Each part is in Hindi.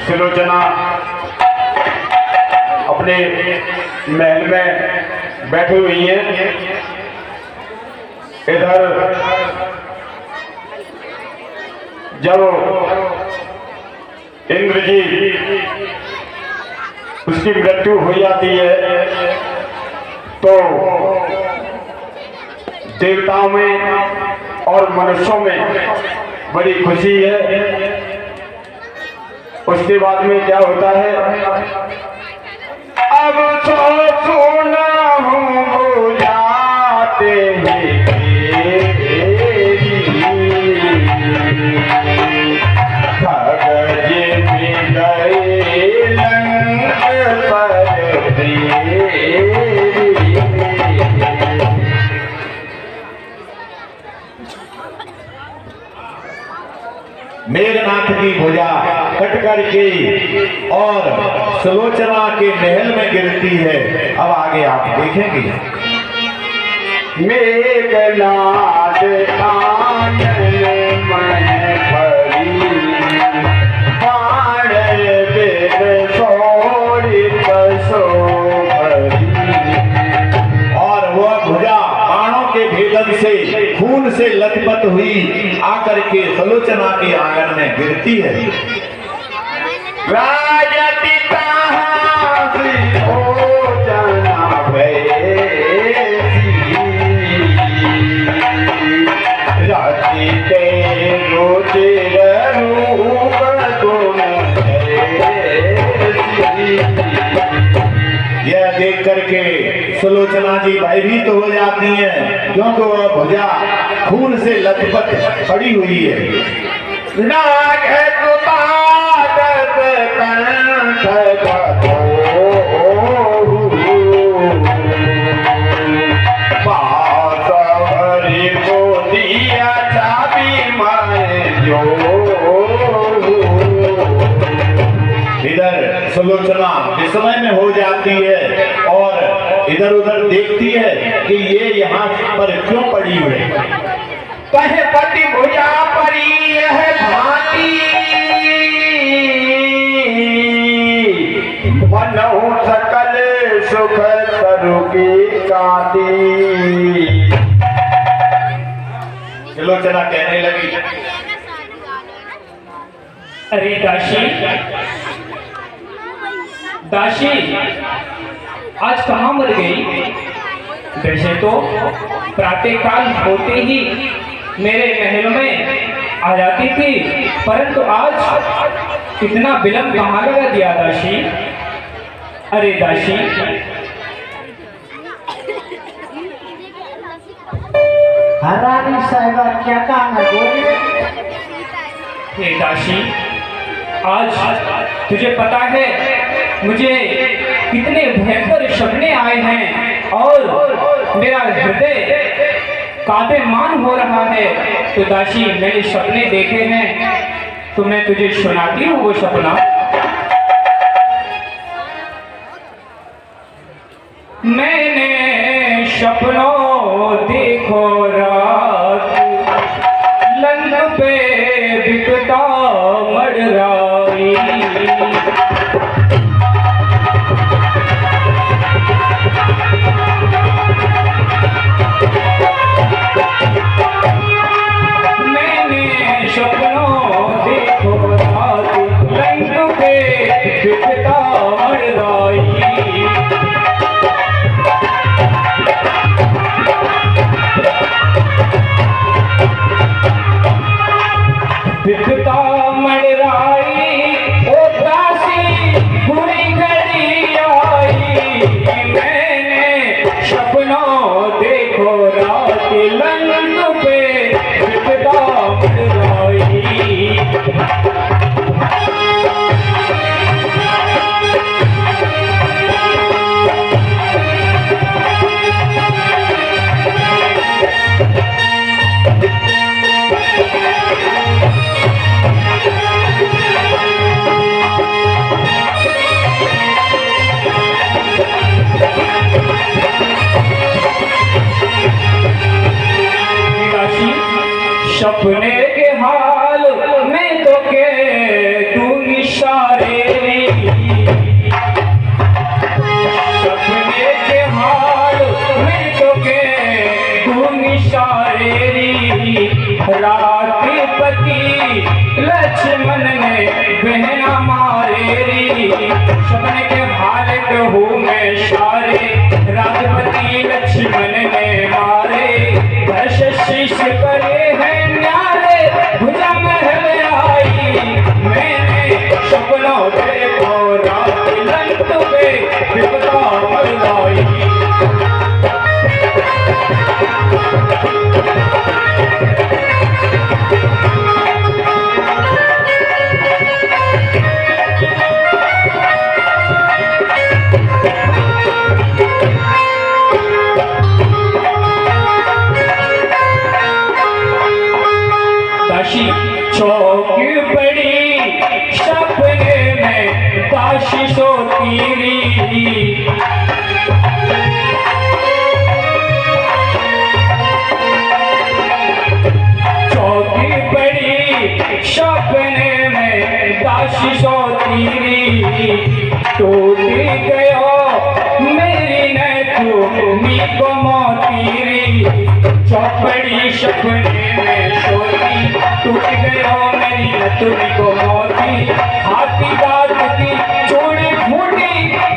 सुलोचना अपने महल में बैठी हुई हैं। इधर जब इंद्र जी उसकी मृत्यु हो जाती है तो देवताओं में और मनुष्यों में बड़ी खुशी है। उसके बाद में क्या होता है, अब तो सुना हूँ बुझाते मेघनाथ की भुजा कट करके और सुलोचना के महल में गिरती है। अब आगे आप देखेंगे। मेघनाथ आंगन में पड़ी, बाण वेद शोणित शोभरी। और वह भुजा बाणों के भेदन से खून से लथपथ हुई आकर के सुलोचना के आंगन में गिरती है। राजति यह देख करके सुलोचना जी भयभीत तो हो जाती हैं, क्योंकि वह भुजा खून से लथपथ पड़ी हुई है। नाग इधर सुलोचना विस्मय में हो जाती है और इधर उधर देखती है कि ये यहाँ पर क्यों पड़ी है। कहे पति भुजा परी है भांति, मनहु सकल सुख तरु की कांति। सुलोचना कहने लगी, अरे दासी दासी, आज कहाँ मर गई? वैसे तो प्रातःकाल होते ही मेरे महल में आ जाती थी, परंतु आज इतना विलंब कहाँ लगा दिया दासी? अरे दासी, हरानी साहिबा क्या काम है बोलिए। हे दासी, आज तुझे पता है मुझे कितने भयंकर सपने आए हैं और मेरा हृदय कांपेमान हो रहा है। तो दासी, मैंने सपने देखे हैं तो मैं तुझे सुनाती हूँ वो सपना। मैंने सपनों देखो रात, लंग पे बिकता मडराई। मैंने सपनों देखो रात, लंग पे बिकता मडराई। बिकता मडराई ओ दासी, बुरी घड़ी आई। मैंने सपनों देखो रात, लंग पे बिकता मडराई। सपने के हाल में तो के तू इशारे मैं तो के दूंगी शायरी रात पति लक्ष्मण ने बहना मारेरी सपने के हाल कहूँ मैं शारे राजपति लक्ष्मण ने मारे दश शीश करे हैं न्यारे भुजा महल आई मैंने सपनों देखो रात लंट पे विपदा मरलाई चौकी पड़ी सपने में दाशी सोती चौकी पड़ी सपने में दाशी सोती टूट गयो मेरी न तुम्ही को मोतीरी चौपड़ी सपने में सोती टूट गयो मेरी न तुम्ही को मोती हाथी दांत की चूड़ी फूटी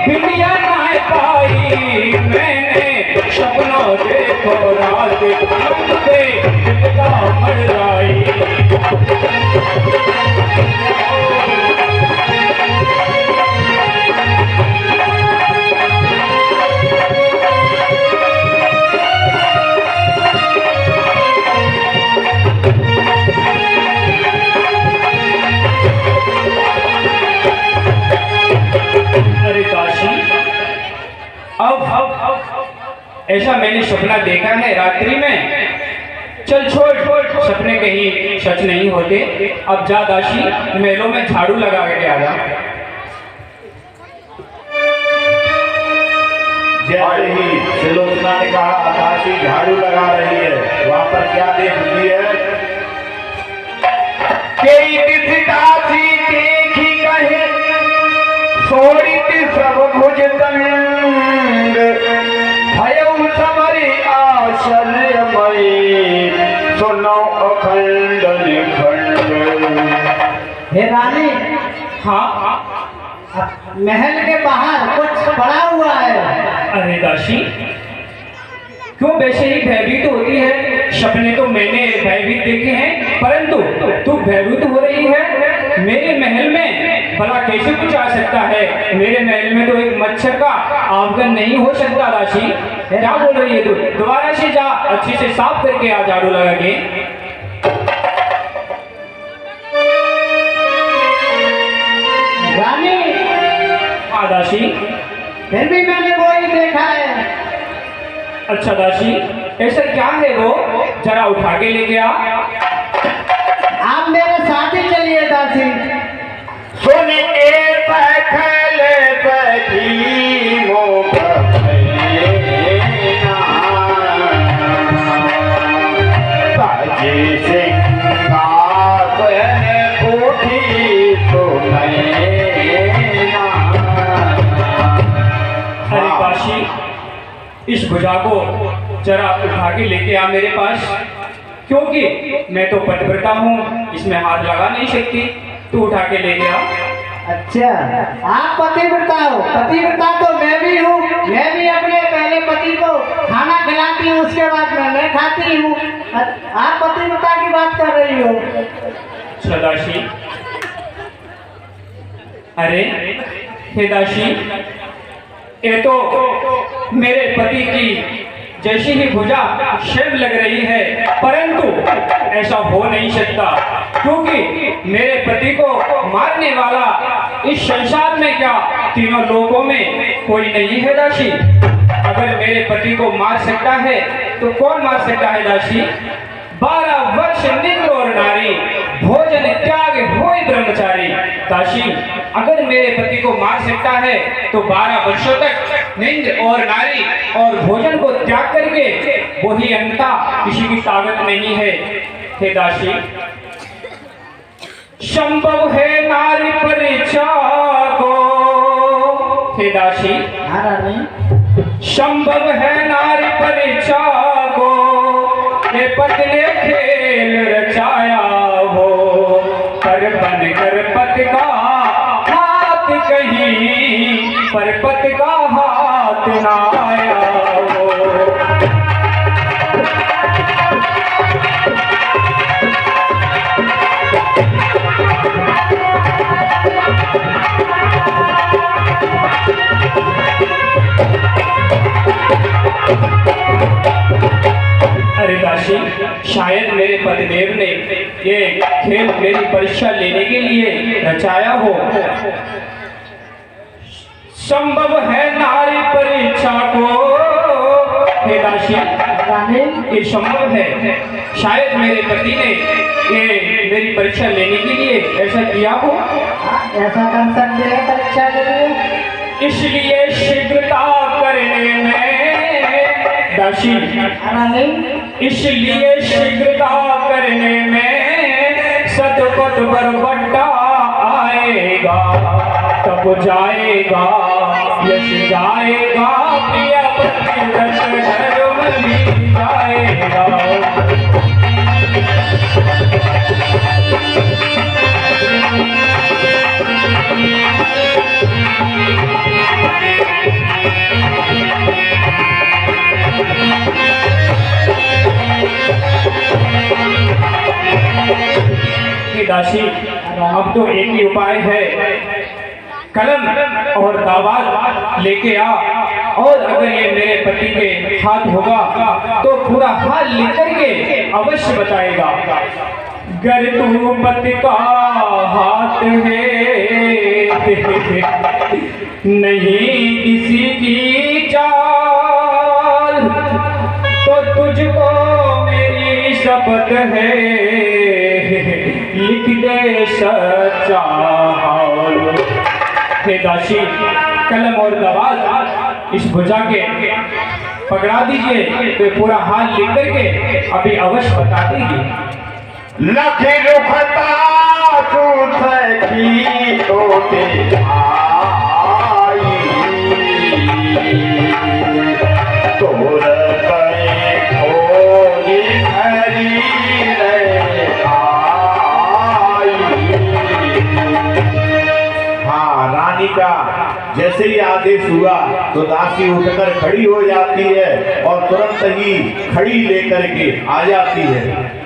बिटिया ना पाई मैंने सपनों देखो रात पे बिपदा मरलाई ऐसा मैंने सपना देखा है रात्रि में चल छोड़ सपने कहीं सच नहीं होते अब जा दासी महलों में झाड़ू लगा के आ जा जैसे ही सुलोचना ने कहा दासी झाड़ू लगा रही है वहां पर क्या देखती है कई दिस दासी देखी कहे सोड़ी सब भुज तंग भयउ समरी आश्रमयी सुनो अखंड निखंड हे रानी हाँ महल के बाहर कुछ पड़ा हुआ है। अरे दासी क्यों वैसे ही भयभीत होती है सपने तो मैंने भयभीत देखे हैं परंतु तू भयभीत हो रही है मेरे महल में भला कैसे कुछ आ सकता है मेरे महल में तो एक मच्छर का आगमन नहीं हो सकता दासी क्या बोल रही है तू दोबारा से जा अच्छे से साफ करके आ झाड़ू लगा के रानी हाँ दासी फिर भी मैंने वो ही देखा है। अच्छा दासी ऐसा क्या है वो जरा उठा के लेके आ आप मेरे साथ ही चलिए दासी। सुन के पखल बधी मोख बाजी सिंहासन उठी तो अरे काशी इस भुजा को जरा उठा के लेके आ मेरे पास क्योंकि मैं तो पतिव्रता हूँ इसमें हाथ लगा नहीं सकती तू उठा के लेके आ अच्छा आप पतिव्रता हो पतिव्रता तो मैं भी हूँ मैं भी अपने पहले पति को खाना खिलाती हूँ उसके बाद मैं खाती हूँ आप पतिव्रता की बात कर रही हो। सदाशी अरे हे दासी ये तो मेरे पति की जैसी ही भुजा शिव लग रही है परंतु ऐसा हो नहीं सकता क्योंकि मेरे पति को मारने वाला इस संसार में क्या तीनों लोकों में कोई नहीं है दासी अगर मेरे पति को मार सकता है तो कौन मार सकता है दासी 12 वर्ष निम्न और नारी भोजन त्याग होए ब्रह्मचारी दासी अगर मेरे पति को मार सकता है तो 12 वर्षों तक निंद और नारी और भोजन को त्याग करके वही अंता किसी की ताकत नहीं है हे दासी संभव है नारी परीक्षा को हे दासी हाँ रानी संभव है नारी पत ने खेल रचाया हो, पर बन कर पत का हाथ कहीं, पर पत का हाथ ना आया हो। अरे दासी, शायद मेरे पतिदेव ने ये खेल मेरी परीक्षा लेने के लिए रचाया हो। संभव है नारी परीक्षा को, हे दासी, ये संभव है। शायद मेरे पति ने ये मेरी परीक्षा लेने के लिए ऐसा किया हो। ऐसा कर सकते हैं परीक्षा के लिए, इसलिए शीघ्रता करने में दासी, इसलिए शीघ्रता करने में सतपथ बरबट्टा आएगा, तब जाएगा यश जाएगा, प्रिय पतिव्रत धर्म भी जाएगा। दासी, अब तो एक ही उपाय है, कलम और दावात लेके आ, और अगर ये मेरे पति के हाथ होगा तो पूरा हाल लिख करके अवश्य बताएगा। गर तू पति का हाथ है नहीं किसी की चाल, तो तुझको मेरी शपथ है, लिख दे सच्चा हाल। हे दासी, कलम और दवात इस भुजा के पकड़ा दीजिए, तो पूरा हाल लिख करके अभी अवश्य बता देंगे। लखे रुखता तू सखी तोते आई, तोर कई खोली हरी रे आई। हाँ, रानी का जैसे ही आदेश हुआ तो दासी उठकर खड़ी हो जाती है और तुरंत ही खड़ी लेकर के आ जाती है।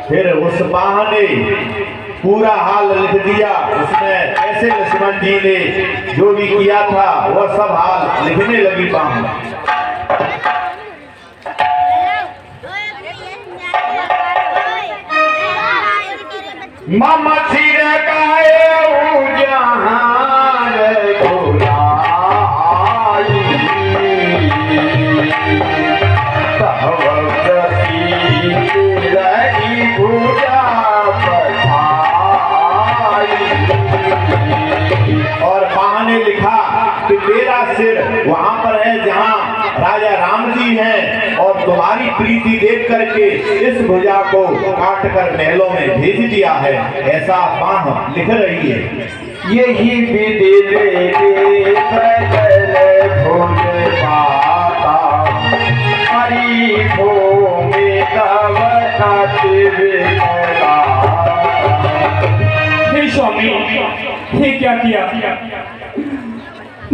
फिर उस बाह ने पूरा हाल लिख दिया। उसमें ऐसे लक्ष्मण जी ने जो भी किया था वह सब हाल लिखने लगी बाह। मम सिर गाए जहान घोलाई, और मां ने लिखा कि मेरा सिर वहां पर है जहां राजा राम जी हैं, और तुम्हारी प्रीति देख करके इस भुजा को काट कर महलों में भेज दिया है। ऐसा बाह लिख रही है। यही विधि लेके सकल भोज पाता, हरि भूमि तव हे स्वामी, ये क्या किया?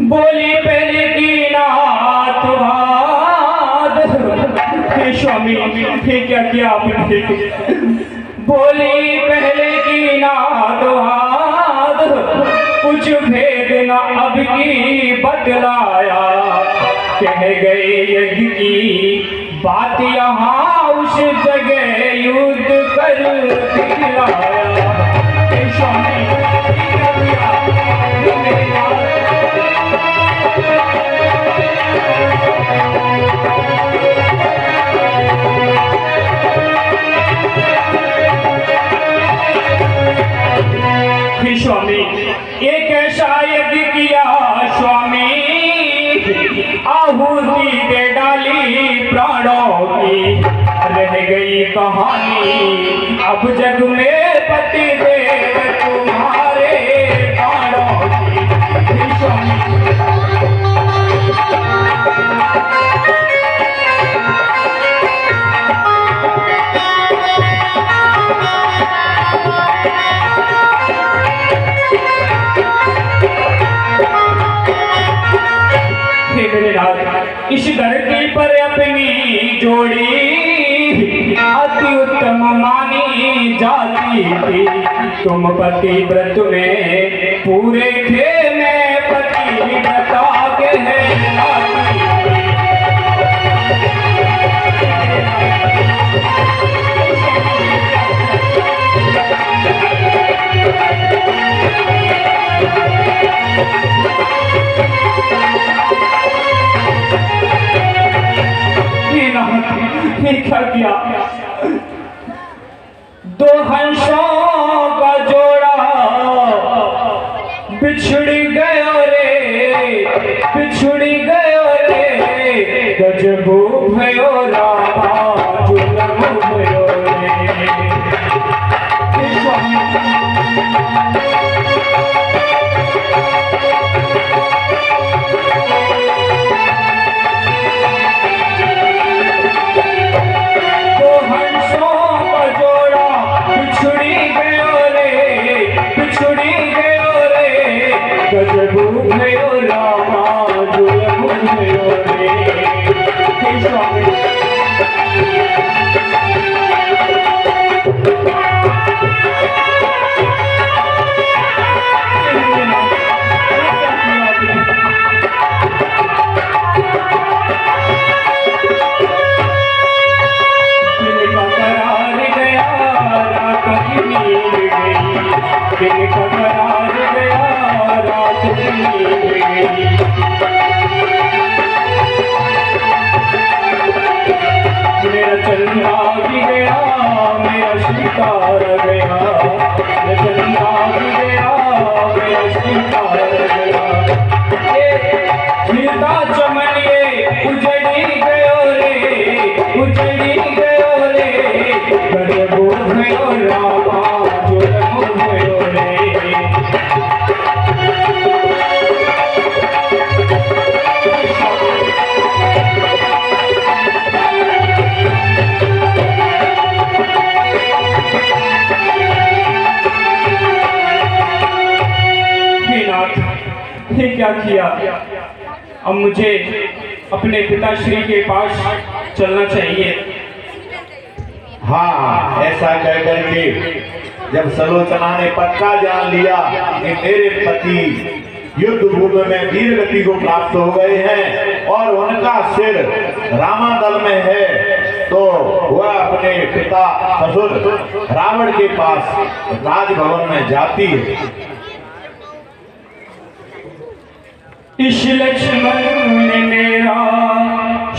बोली पहले की नाथ भाद। हे स्वामी, ये क्या किया आपने? बोली पहले की नाथ भाद, कुछ भेद न अब की बतलाया। कह गए यज्ञ की बात यहाँ उस जगह युद्ध कर दिखलाया। हे स्वामी, क्या किया? फिर स्वामी एक ऐसा यज्ञ किया स्वामी, आहुति दे डाली प्राणों की, रह गई कहानी अब जग में पति देव तुम्हारे प्राणों की। फिर स्वामी इस धरती पर अपनी जोड़ी अति उत्तम मानी जाती थी, तुम पति व्रत में पूरे थे, मैं पति व्रता के क्या किया, दो हंसों का जोड़ा बिछड़ गयो रे, बिछड़ गयो रे, गजबू भयो रामा जुलम भयो रे। मेरा चंदा भी गया, मेरा शिकार गया, मेरा चंदा भी गया, मेरा शिकार गया, खिलता चमन ये उजड़ी गयो रे, उजड़ी गयो रे, गजबू भयो रामा जुलम भयो रे। क्या किया, अब मुझे अपने पिताश्री के पास चलना चाहिए। हाँ, ऐसा कह करके जब सलोचना ने पक्का जान लिया कि मेरे पति युद्ध भूमि में वीर गति को प्राप्त हो गए हैं और उनका सिर रामादल में है, तो वह अपने पिता ससुर रावण के पास राजभवन में जाती है। इस लक्ष्मण ने मेरा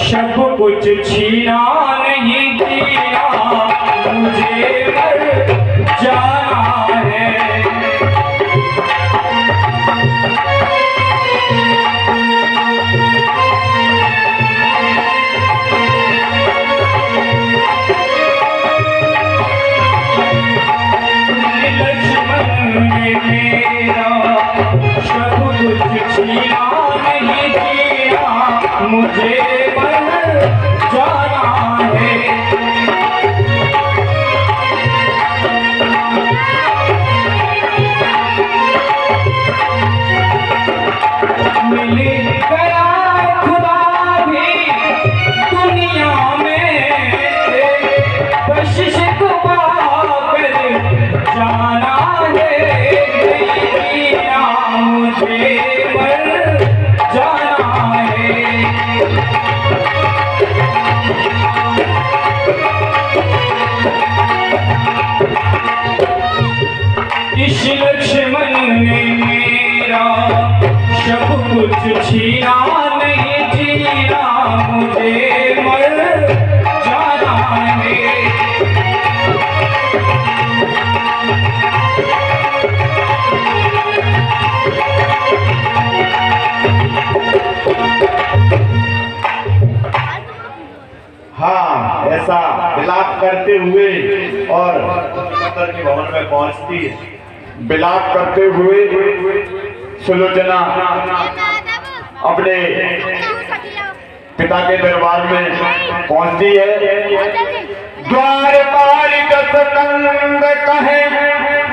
सब कुछ छीना नहीं दिया, मुझे मर जाना है। लक्ष्मण ने मेरा सब कुछ छीना नहीं दिया, मुझे मर जाना है। मिल गया खुदा भी दुनिया में, बख्शिश को पाकर जाना है, मुझे मर जाना है। इस लक्ष्मण ने मेरा सब कुछ छीना नहीं जीना, मुझे मर जाना है। विलाप करते हुए और सिकंदर के भवन में पहुंचती है। विलाप करते हुए सुलोचना अपने पिता के दरबार में पहुंचती है। द्वारपाल सिकंद कहे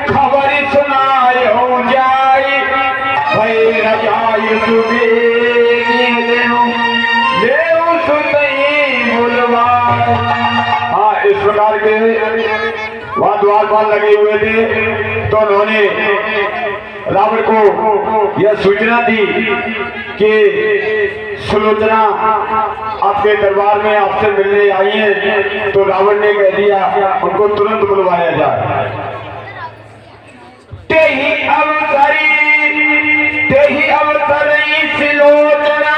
खबर सुनाए हो जाई भई रजाई हाँ, इस प्रकार के वहां द्वारपाल लगे हुए थे तो उन्होंने रावण को यह सूचना दी कि सुलोचना आपके दरबार में आपसे मिलने आई है। तो रावण ने कह दिया उनको तुरंत बुलवाया जाए। तेही अवसरी सुलोचना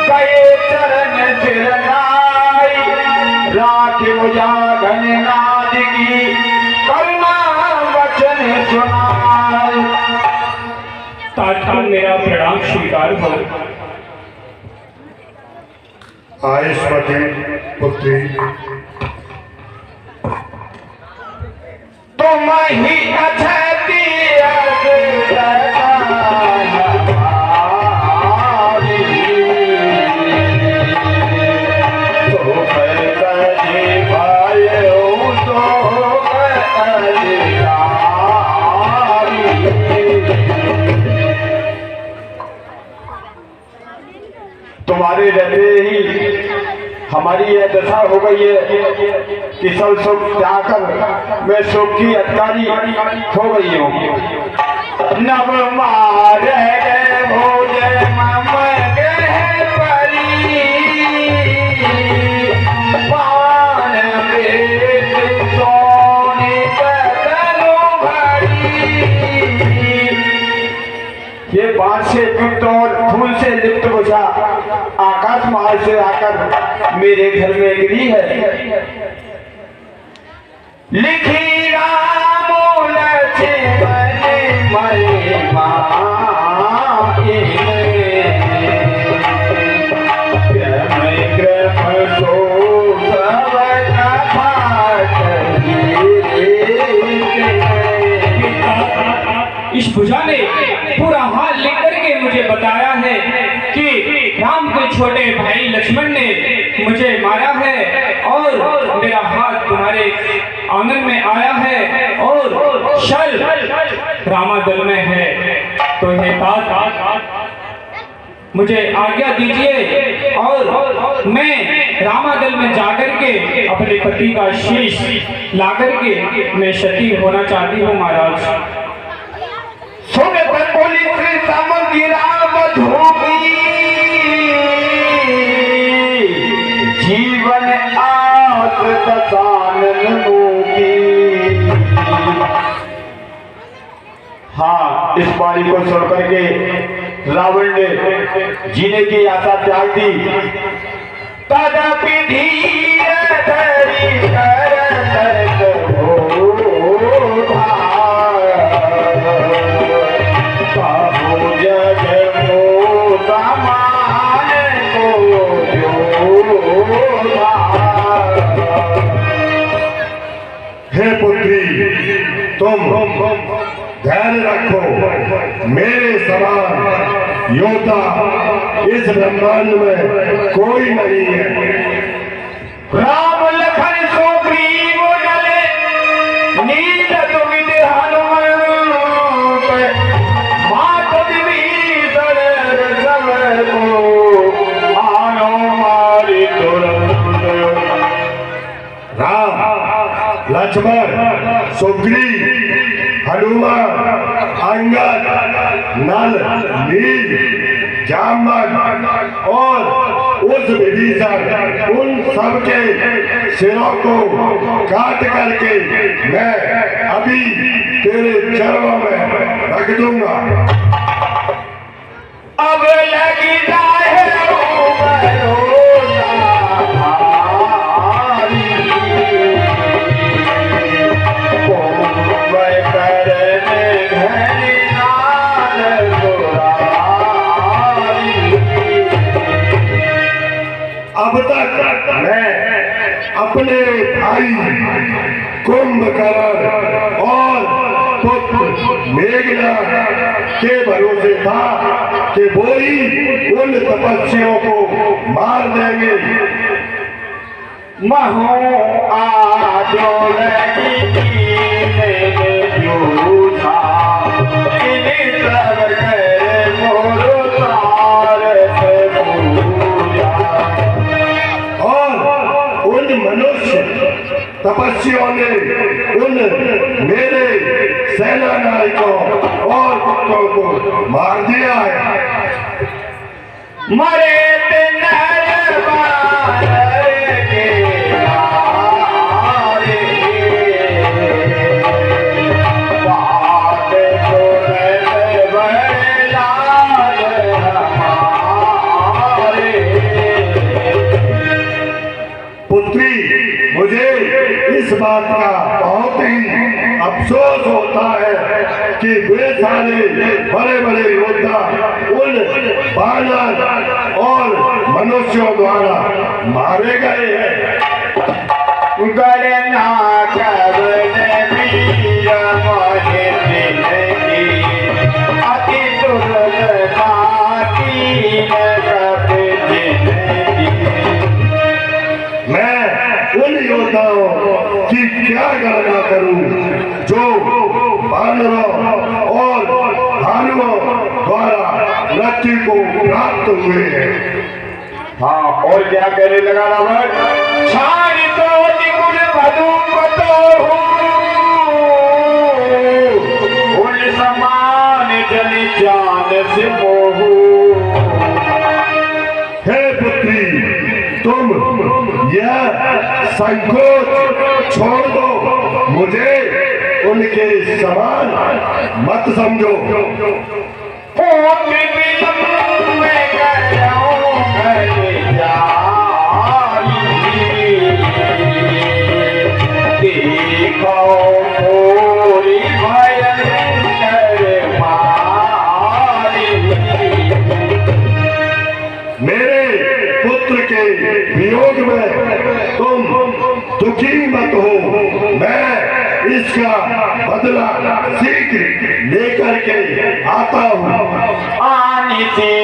गए चरण सिरनाई राखी मुजागन नाद की करुणा वचन सुनाई। तात्काल मेरा प्रणाम स्वीकार हो। आयुष्मती पुत्री तुम ही अछती तुम्हारे रहते ही हमारी यह दशा हो गई है कि सब सुख त्यागकर मैं सुख की अधिकारी हो गई हूँ। नव मार भोज मम गृह परी पान पेट सोने कदनु भरी। ये बात से युक्त और फूल से लिप्त बुझा आकाश माल से आकर मेरे घर में गिरी है। लिखी राम लक्ष्मण महिमा इस भुजा ने पूरा हाल लिख करके मुझे बताया है कि राम के छोटे भाई लक्ष्मण ने मुझे मारा है और मेरा हाथ तुम्हारे आंगन में आया है और शल रामादल में है। तो हे तात मुझे आज्ञा दीजिए और मैं रामादल में जाकर के अपने पति का शीश लाकर के मैं सती होना चाहती हूँ महाराज। जीवन आस हाँ, इस बाणी को सुन करके रावण ने जीने की आशा त्याग दी। तदपि धीर धरि करत हे पुत्री, तुम धैर्य रखो। मेरे समान योद्धा इस ब्रह्मांड में कोई नहीं है। राम लखन सुग्रीव डले नील दुविध हनुमंत मात विभीषण समय को आनो मारी तुरंत। राम, लक्ष्मण, सुग्रीव, हनुमान, अंगद, नल, नील, जामन और उस विभीषण, उन सबके सिरों को काट करके मैं अभी तेरे चरणों में रख दूंगा। अब लगी जाए अब तक मैं अपने मेघना के भरोसे था कि वो ही उन तपस्वियों को मार देंगे। महो आजो लगी मैंने जूठा इन्हीं सब के मोरो तार से पूजा। और उन मनुष्य तपस्वियों ने उन मेरे सेना नायकों और कुत्तों को मार दिया है। मरे दिन पुत्री, मुझे इस बात का बहुत ही अफसोस होता है कि वे सारे बड़े बड़े योद्धा उन बानर और मनुष्यों द्वारा मारे गए हैं। गणना करने वीर मोहे जिंदगी अति दुर्लभा की कभी जिंदगी। मैं उन योद्धाओं की क्या गणना करूं जो बानरों और भालुओं द्वारा मृत्यु को प्राप्त हुए हैं। हाँ, और क्या कहने लगा रावण? छान तो निकुल बधू बतो उन समान जल जान से मोहू। हे पुत्री, तुम यह संकोच छोड़ दो, मुझे उनके समान मत समझो। मेरे पुत्र के वियोग में तुम दुखी मत हो, मैं इसका बदला शीघ्र लेकर के आता हूँ। आनी थी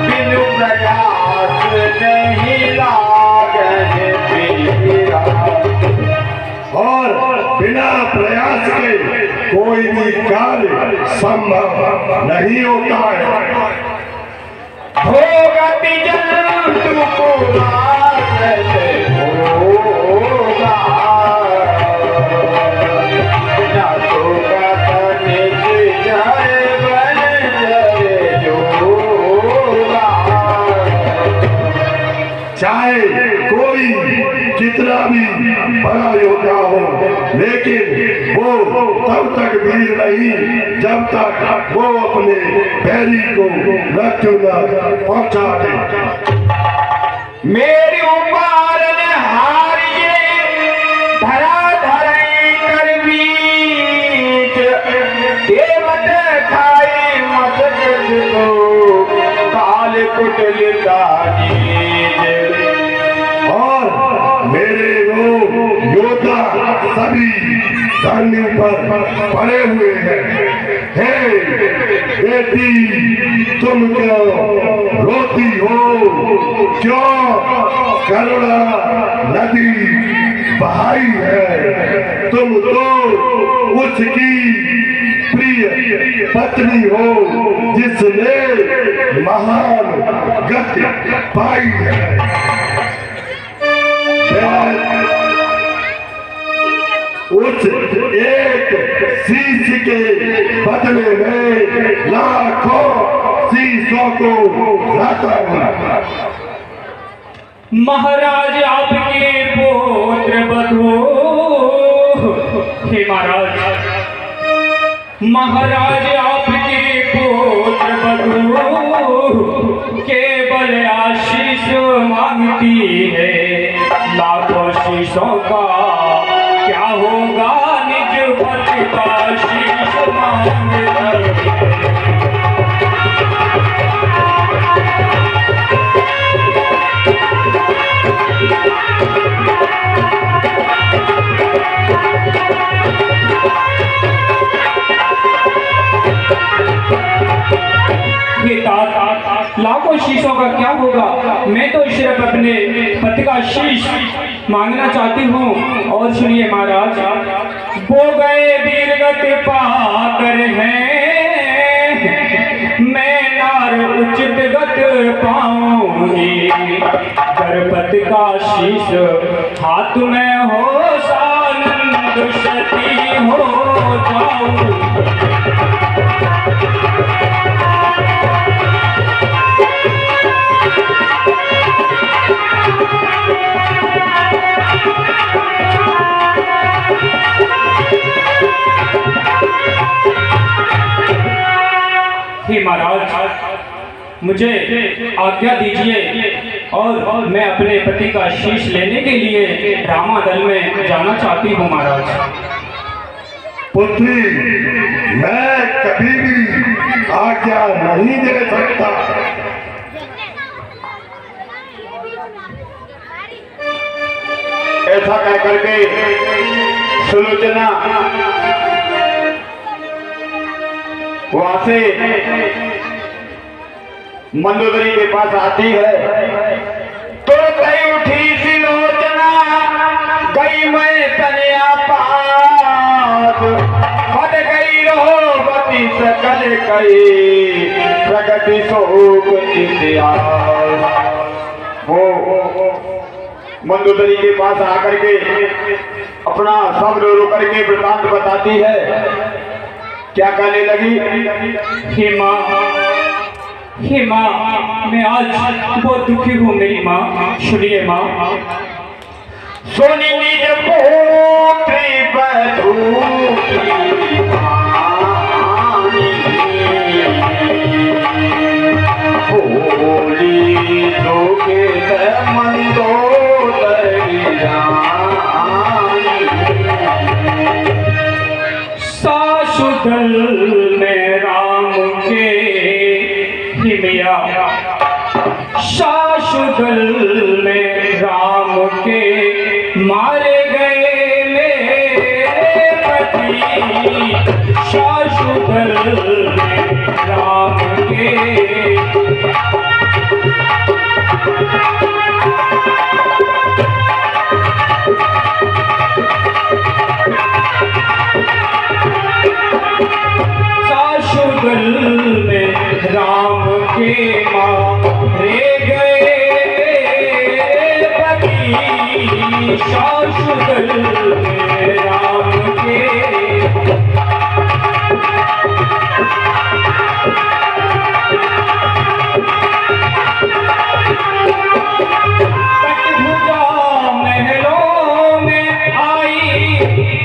बिनु प्रयास नहीं लागन पीरा। और बिना प्रयास के कोई भी कार्य संभव नहीं होता है। भोगति जंतु को मारते होगा, न तो कतने से जाए बन जाए जोगा। चाहे कोई कितना भी बड़ा योद्धा हो, लेकिन वो तब तक वीर नहीं जब तक वो अपने बैरी को मृत्यु न पहुंचा दे। मेरी उपार हारिए धरा धराई कर बीच देवत खाई मत को काल कुटलिता और मेरे वो योद्धा सभी धरनी पर पड़े हुए हैं। हे बेटी, तुम क्यों रोती हो? क्यों करुणा नदी बहाई है? तुम तो उसकी प्रिय पत्नी हो जिसने महान गति पाई है। उस एक शीश के बदले में लाखों शीशों को लाता हूँ। महाराज आपके पुत्र बधू। हे महाराज, महाराज आपके पुत्र बधू केवल आशीष मांगती है। लाखों शीशों का क्या होगा, निज पति का शीश मांग रही। ये लाखों शीशों का क्या होगा, मैं तो सिर्फ अपने पति का शीश मांगना चाहती हूँ। और सुनिए महाराज, वो गए वीरगत पाकर हैं, मैं नार उचित गत पाऊंगी। गणपति का शीश हाथ में हो, सानंद सती हो जाऊं। हे महाराज, मुझे आज्ञा दीजिए और मैं अपने पति का शीश लेने के लिए रामादल में जाना चाहती हूँ महाराज। पुत्री, मैं कभी भी आज्ञा नहीं दे सकता। ऐसा कह करके सुलोचना वहां से मंदोदरी के पास आती है तो गई उठी सुलोचना, गई मैं तनिया पास, बद गई रोबती सकल कई, प्रगति शोक इतिहास। वो मंदोदरी के पास आकर के अपना सब रो रो करके वृतांत बताती है। क्या कहने लगी? हे माँ, मैं आज बहुत दुखी हूँ मेरी माँ। सुनिए माँ। सोनी निज पुत्री बधू होली लोके मंदोदरी सासुदल में राम के हिमिया, सासुदल में राम के मारे गए मेरे पति, सासुदल में राम के। सासुदल में राम के मारे गए पति, सासुदल में राम के। कटभुजा महलों में आई,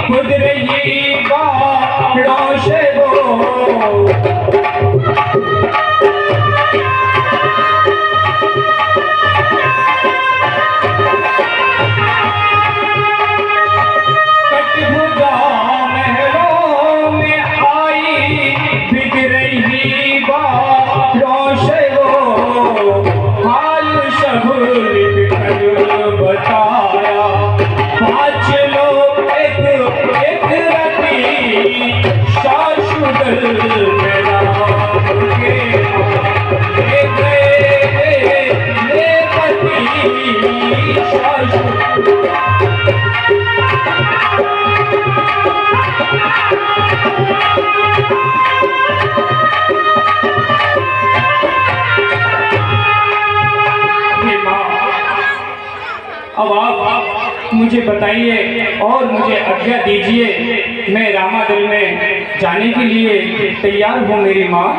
खुद रही बाड़ों से वो। कटभुजा महलों में आई, बिक रही बाड़ों से वो। हाल सब लिख कर बताया, पाँच लोग एक रति, सासुदल में राम के ले पति, अब आप मुझे बताइए और मुझे आज्ञा दीजिए, मैं रामादल में जाने के लिए तैयार हूँ मेरी माँ।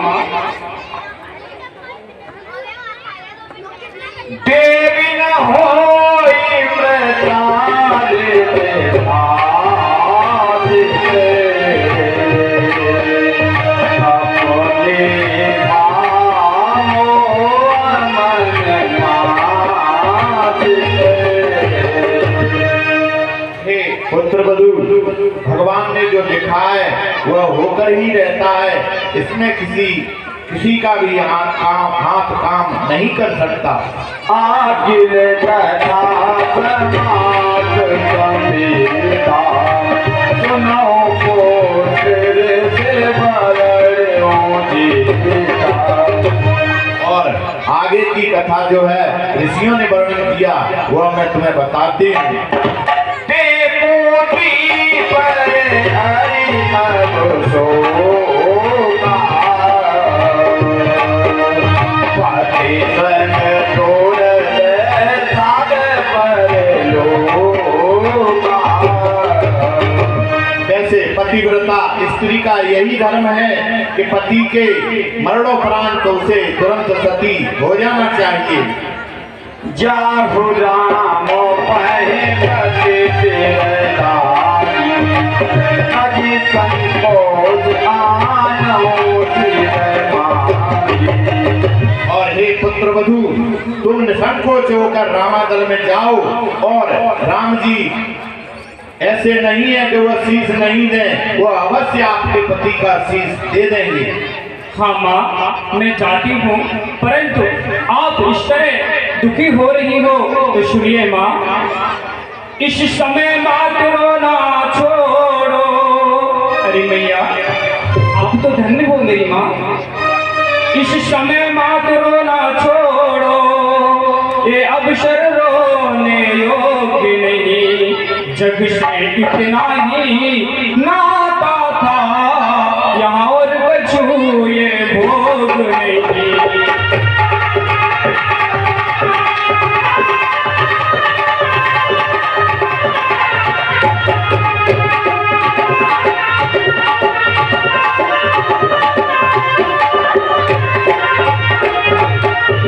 देवी न होई मृताले में भाग से, अपने भामो मन मात से। हे पुत्रवधू, भगवान ने जो लिखा है वह होकर ही रहता है। इसमें किसी का भी हाथ काम नहीं कर सकता। आखिर कथा समाज समीर सीता सुनो को तेरे से बरड़ों जीता। और आगे की कथा जो है ऋषियों ने वर्णन किया वो मैं तुम्हें बताती हूँ। जैसे पतिव्रता स्त्री का यही धर्म है कि पति के मरणोपरांत उसे तुरंत सती हो जाना चाहिए। जाहु राम अजी संकोच और हे पुत्र वधू तुम निसंकोच होकर रामादल में जाओ। और राम जी ऐसे नहीं है कि वह शीश नहीं दे, वो अवश्य आपके पति का शीश दे देंगे। हाँ माँ मैं जाती हूँ, परंतु आप इस तरह दुखी हो रही हो तो सुनिए माँ। इस समय मात रोना छोड़ो। अरे मैया आप तो धन्य हो मेरी माँ। इस समय मात रोना छोड़ो, ये अवसर रोने योग्य नहीं। जग से इतना ही नाता था, यहाँ और कछु ये भोग नहीं।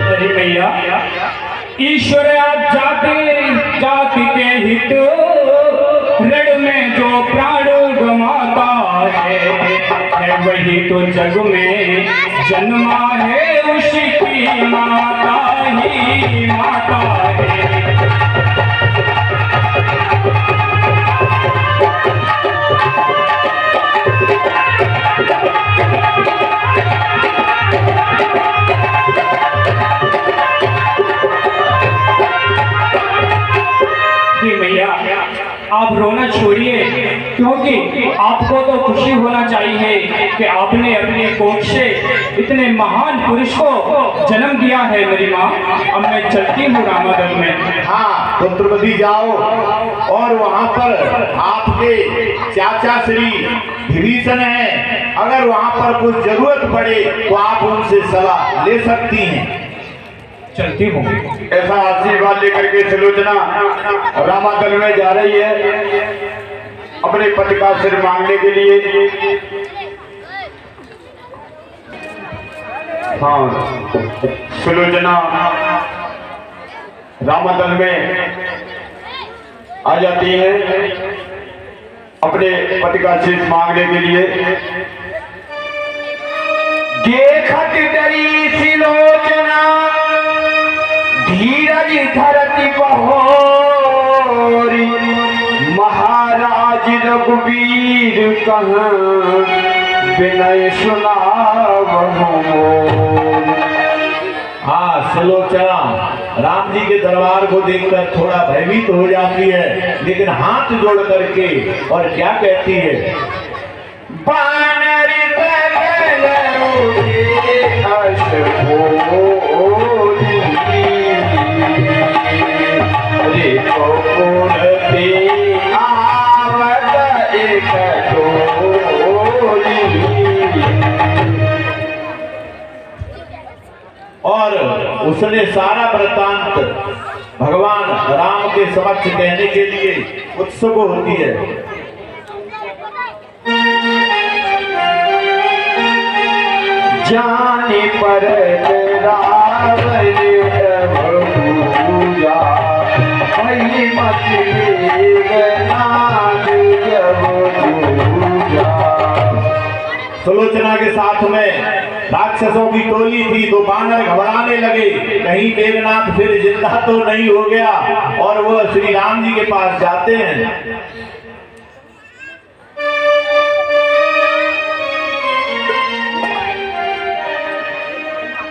अरे भैया ईश्वर जाति के हित ऋण में जो प्राण गमाता है वही तो जग में जन्मा है, उसकी माता ही माता है। मैया आप रोना छोड़िए, क्योंकि आपको तो खुशी होना चाहिए कि आपने अपने कोख से इतने महान पुरुष को जन्म दिया है मेरी माँ। अब मैं चलती हूँ रामादल में। हाँ पुत्रवती जाओ और वहाँ पर आपके चाचा श्री विभीषण हैं, अगर वहाँ पर कुछ जरूरत पड़े तो आप उनसे सलाह ले सकती हैं। चलती हूँ। ऐसा आशीर्वाद लेकर के सुलोचना रामादल में जा रही है अपने पति का सिर मांगने के लिए। हाँ सुलोचना रामादल में आ जाती है अपने पति का सिर मांगने के लिए। देखत डरी सुलोचना धीरज धरती बहोरी, महाराज रघुवीर कहाँ विनय सुनावहु मोर। हाँ सुलोचना राम जी के दरबार को देखकर थोड़ा भयभीत हो जाती है, लेकिन हाथ जोड़ करके और क्या कहती है। बानर और उसने सारा वृत्तांत भगवान राम के समक्ष कहने के लिए उत्सुक होती है। जाने पर रावण भूजा भई मत नाद जब पूजा। सुलोचना के साथ में राक्षसों की टोली थी, तो बानर घबराने लगे, कहीं मेघनाथ फिर जिंदा तो नहीं हो गया, और वो श्री राम जी के पास जाते हैं।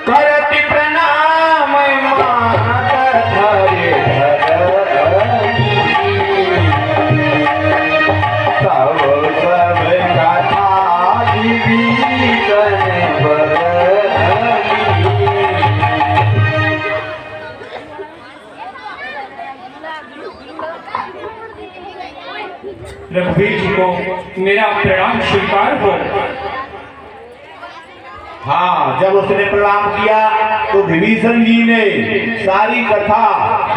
करति प्रणाम माता धरे धरनी, तो मेरा प्रणाम स्वीकार हो। हाँ, जब उसने प्रणाम किया तो विभीषण जी ने सारी कथा,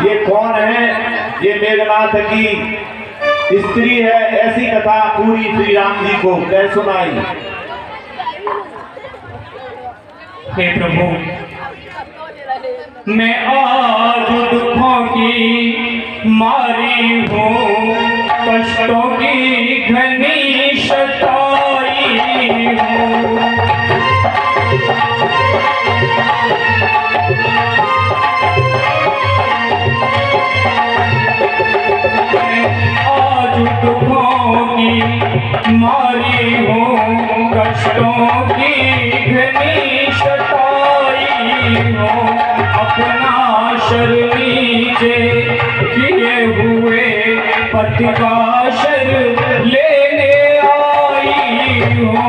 ये कौन है, ये मेघनाथ की स्त्री है, ऐसी कथा पूरी श्री राम जी को कह सुनाई। हे प्रभु, मैं आज दुखों की मारी हूँ, कष्टों की घनी सताई हूँ। आज दुखों की मारी हूँ, कष्टों की घनी सताई हूँ। अपना शर नीचे किए हुए पति का शर लेने आई हूँ।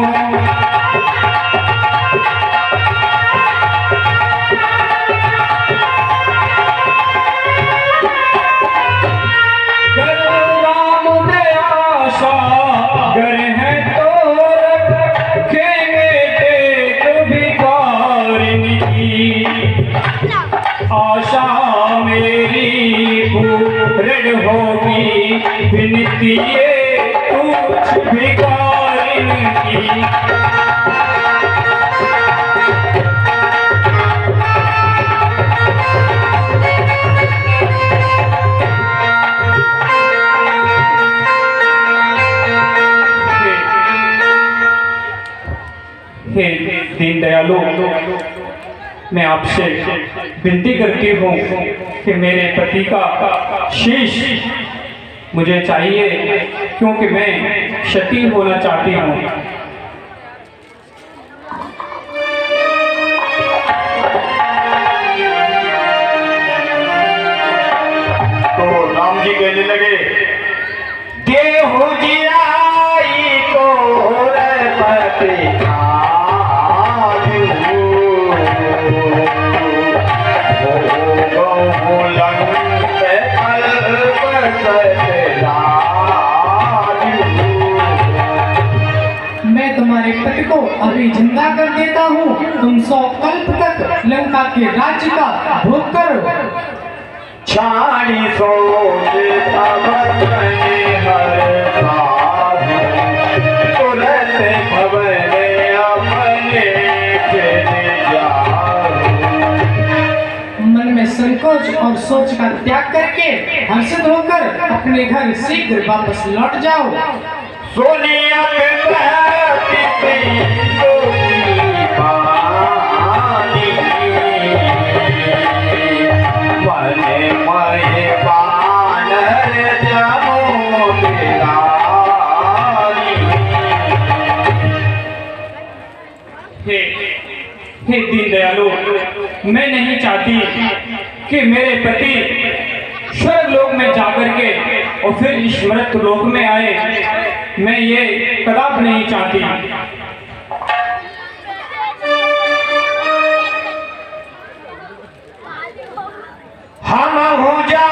आशा मेरी पूर्ण होगी, विनती कुछ भिखारिन की। हे दीन दयालु, मैं आपसे विनती करती हूँ कि मेरे पति का शीश मुझे चाहिए, क्योंकि मैं सती होना चाहती हूँ। तो राम जी कहने लगे, देहु जियाई को रे पति मैं तुम्हारे पति को अभी जिंदा कर देता हूँ, तुम 100 कल्प तक लंका के राज्य का भोग करो। छाड़ी सोच भवने हर साधु, तुरंत भवने अपने चले जाओ। मन में संकोच और सोच का त्याग करके हर्षित होकर अपने घर शीघ्र वापस लौट जाओ। सोनिया हे दीन दयालु, मैं नहीं चाहती कि मेरे पति स्वर्ग लोक में जाकर के और फिर इस मृत्यु लोक में आए। मैं ये कदापि नहीं चाहती। हम हो जाए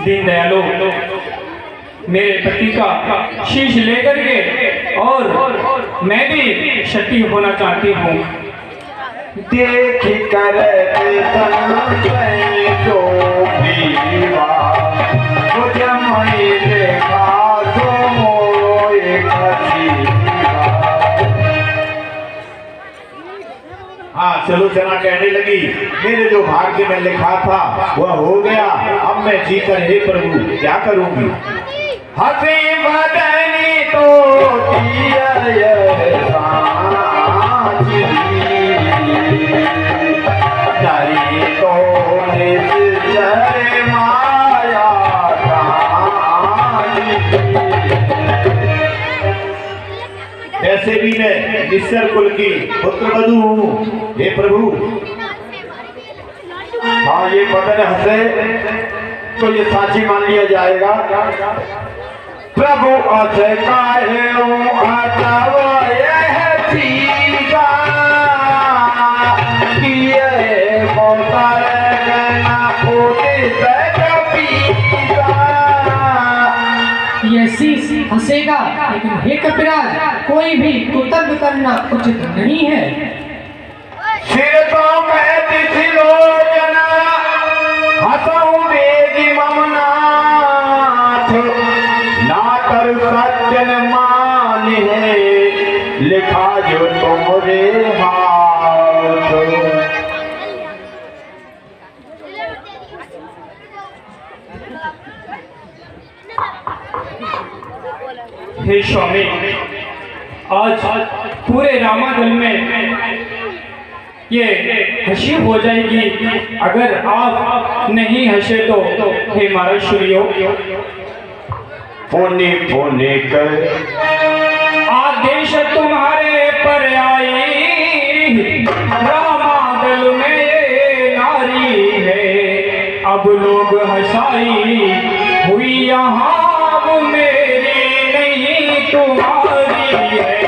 दीन दयालु, मेरे पति का शीश लेकर के और मैं भी सती होना चाहती हूँ। देख कर जो हाँ, चलो जना कहने लगी, मेरे जो भाग्य में लिखा था वह हो गया, अब मैं जीकर हे प्रभु क्या करूंगी। हसी बदनी तो ऐसे भी मैं निश्चर कुल की पुत्र वधू हूँ हे प्रभु। हाँ, ये बदन हंसे तो ये साची मान लिया जाएगा। प्रभु असे काहे अतव यह सीता किए बोतर ना उदित कपीता। ये शीश हंसेगा, लेकिन हे कपिराज, कोई भी कुतर्क करना उचित नहीं है। सिर तो मैं तिथिलोचना हंसऊं बेगी ममनाथ नातर सज्जन मान है लिखा जो तुमरे हाथ। हे स्वामी, आज पूरे रामादल में ये हंसी हो जाएगी, अगर आप नहीं हंसे तो हे महाराज सुनियो। पुण्य पुण्य कर आदेश तुम्हारे पर आई, रामादल में ये नारी है, अब लोग हंसाई हुई यहाँ मेरी नहीं तुम्हारी है।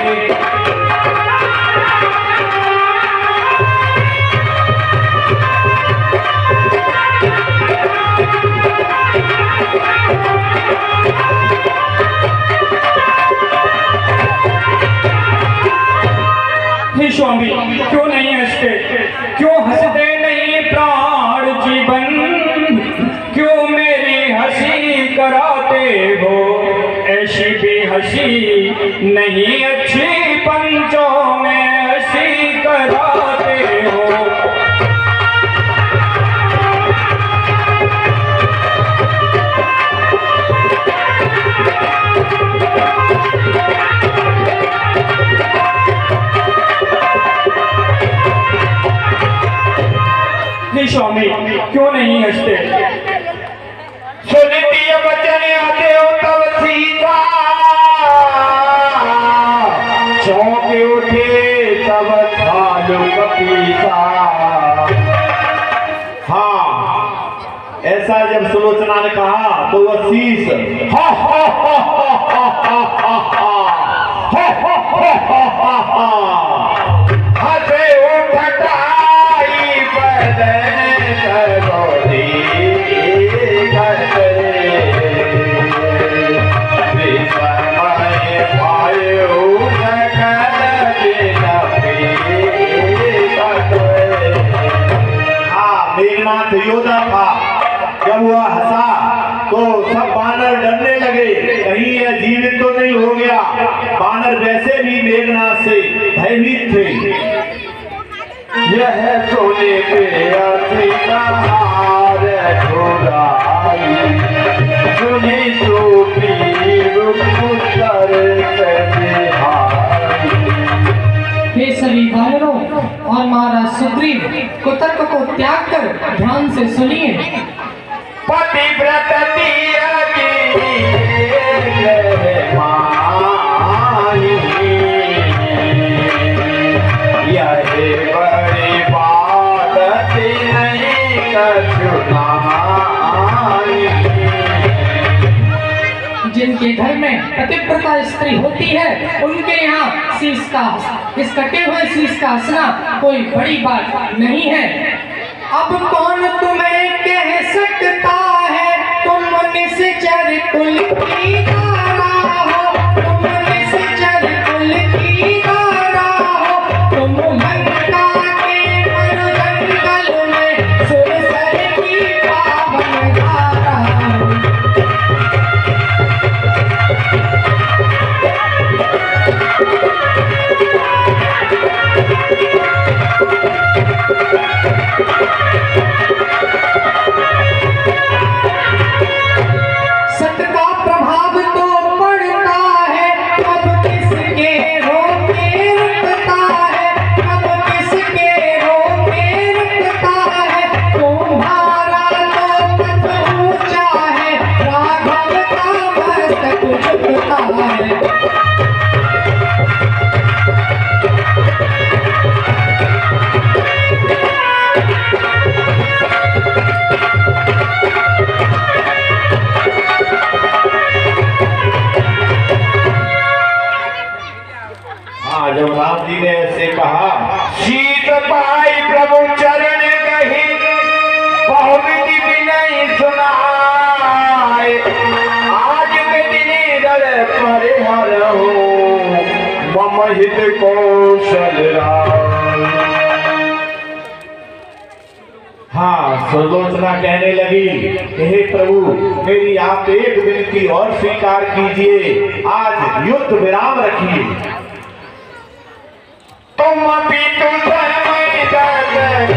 हे स्वामी, क्यों नहीं हंसते, क्यों हंसते नहीं प्राण जीवन, क्यों मेरी हंसी कराते हो, ऐसी भी हंसी नहीं अच्छी, पंचों में हंसी कराते हो। स्वामी, क्यों नहीं हंसते? सुनती बचन आते हो तब सीता चौंके उठे तब खालू कपीता। हाँ, ऐसा जब सुलोचना ने कहा तो वह शीश हंसे उठटाई बदन करोधी करते विस्मय पायो जगत हाँ, मेघनाथ योद्धा था। जब वह हंसा तो सब बानर डरने लगे, कहीं यह जीवित तो नहीं हो गया। बानर वैसे भी मेघनाथ से भयभीत थे। यह सोने पे हार छुड़ाई सुनी तो पीर पुत्र हे सभी वानरों और महाराज सुग्रीव, कुतर्क को त्याग कर ध्यान से सुनिए। पतिव्रत बड़ी बात नहीं जिनके घर में पतिव्रता स्त्री होती है, उनके यहाँ शीश का, इस कटे हुए शीश का हंसना कोई बड़ी बात नहीं है। अब कौन तुम्हें कह सकता है, तुम निश्चर कुल की तारा हो, तुम निश्चर कुल की तारा हो, तुम लंका के मरु जंगल में सुरसर की पावन धारा हो। सत का प्रभाव तो हित कौशल राम। हाँ, सुलोचना कहने लगी कि हे प्रभु, मेरी आप एक विनती और स्वीकार कीजिए, आज युद्ध विराम रखिए। तुम पितु समय दर्द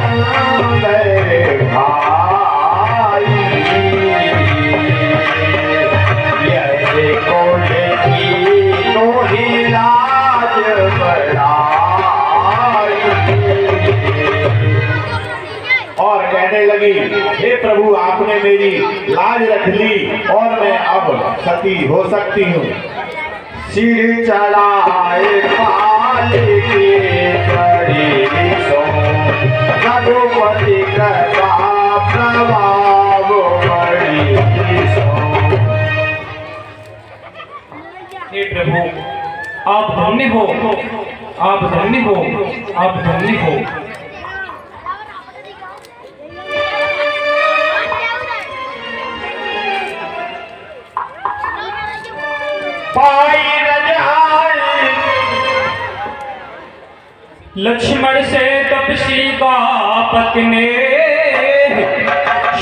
भाई, यह कोट की तो ही लाज बढ़ाई। और कहने लगी, हे प्रभु, आपने मेरी लाज रख ली और मैं अब सती हो सकती हूँ। सिर चढ़ाए पाल के करी सो, रघुपति कृपा प्रभाव बड़ी सो। हे प्रभु, आप धन्य हो, आप धन्य हो, आप धन्य हो। पाई रजाई लक्ष्मण से तपसी बापत ने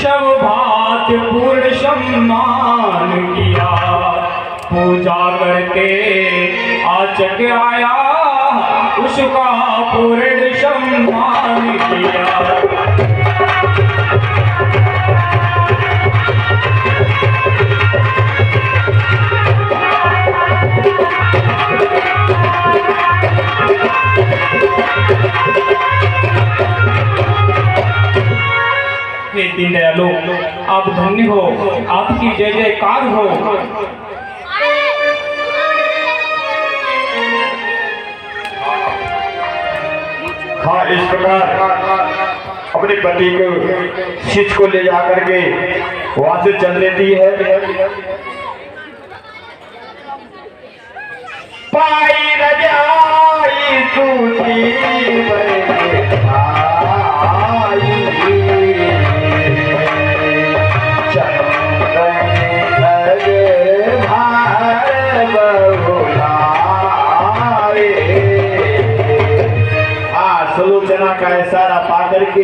शवभात पूर्ण सम्मान किया। पूजा करके आचक आया, उसका पूर्ण सम्मान किया। हे दीनदयालु, आप धन्य हो, आपकी जय जयकार हो। हाँ, इस प्रकार अपने पति को शिष्य को ले जाकर के वहां से चल लेती है। पाई रजाई सूती सुलोचना का इशारा पा करके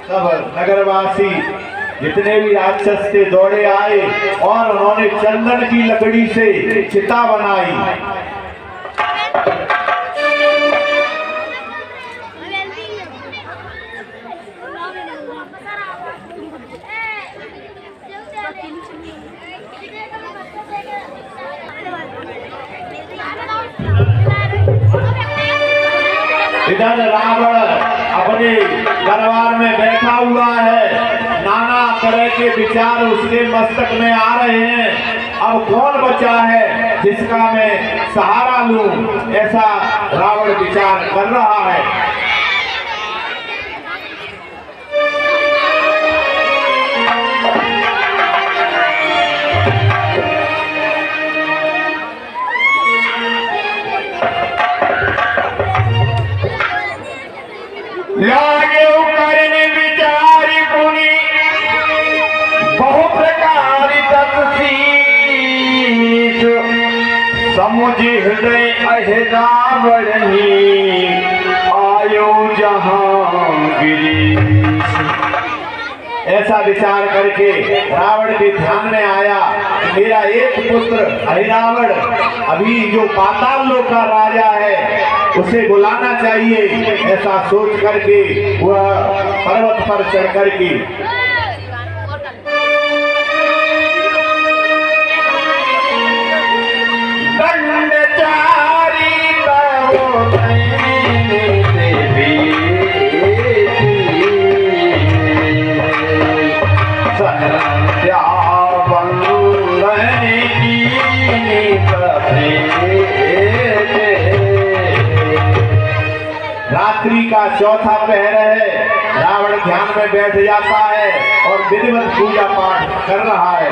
सब नगरवासी जितने भी राक्षस थे दौड़े आए और उन्होंने चंदन की लकड़ी से चिता बनाई। इधर रावण अपने दरबार में बैठा हुआ है, नाना तरह के विचार उसके मस्तक में आ रहे हैं। अब कौन बचा है जिसका मैं सहारा लूं, ऐसा रावण विचार कर रहा है। लागे करने विचारी पुनि बहु प्रकार तत्सीस, समुझ हृदय अहिरावणी आयो जहां गिरीश। ऐसा विचार करके रावण के ध्यान में आया, मेरा एक पुत्र अहिरावण अभी जो पाताल लोक का राजा है उसे बुलाना चाहिए। ऐसा सोच करके वह पर्वत पर चढ़ करके दंडचारी रात्रि का चौथा पहर है, रावण ध्यान में बैठ जाता है और विधिवत पूजा पाठ कर रहा है।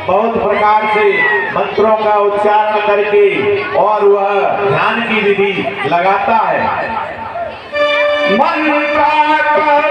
बहुत प्रकार से मंत्रों का उच्चारण करके और वह ध्यान की विधि लगाता है। मन का कर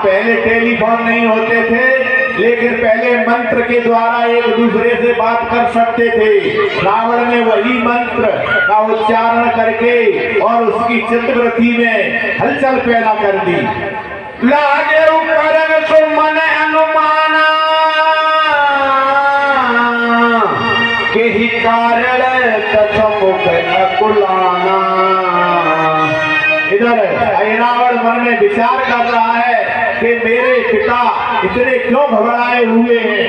पहले टेलीफोन नहीं होते थे, लेकिन पहले मंत्र के द्वारा एक दूसरे से बात कर सकते थे। रावण ने वही मंत्र का उच्चारण करके और उसकी चित्तवृत्ति में हलचल पैदा कर दी। लागे करन सुमन अनुमाना के ही कारण तथमुख अकुलाना। इधर रावण मन में विचार कर रहा है कि मेरे पिता इतने क्यों घबराए हुए हैं।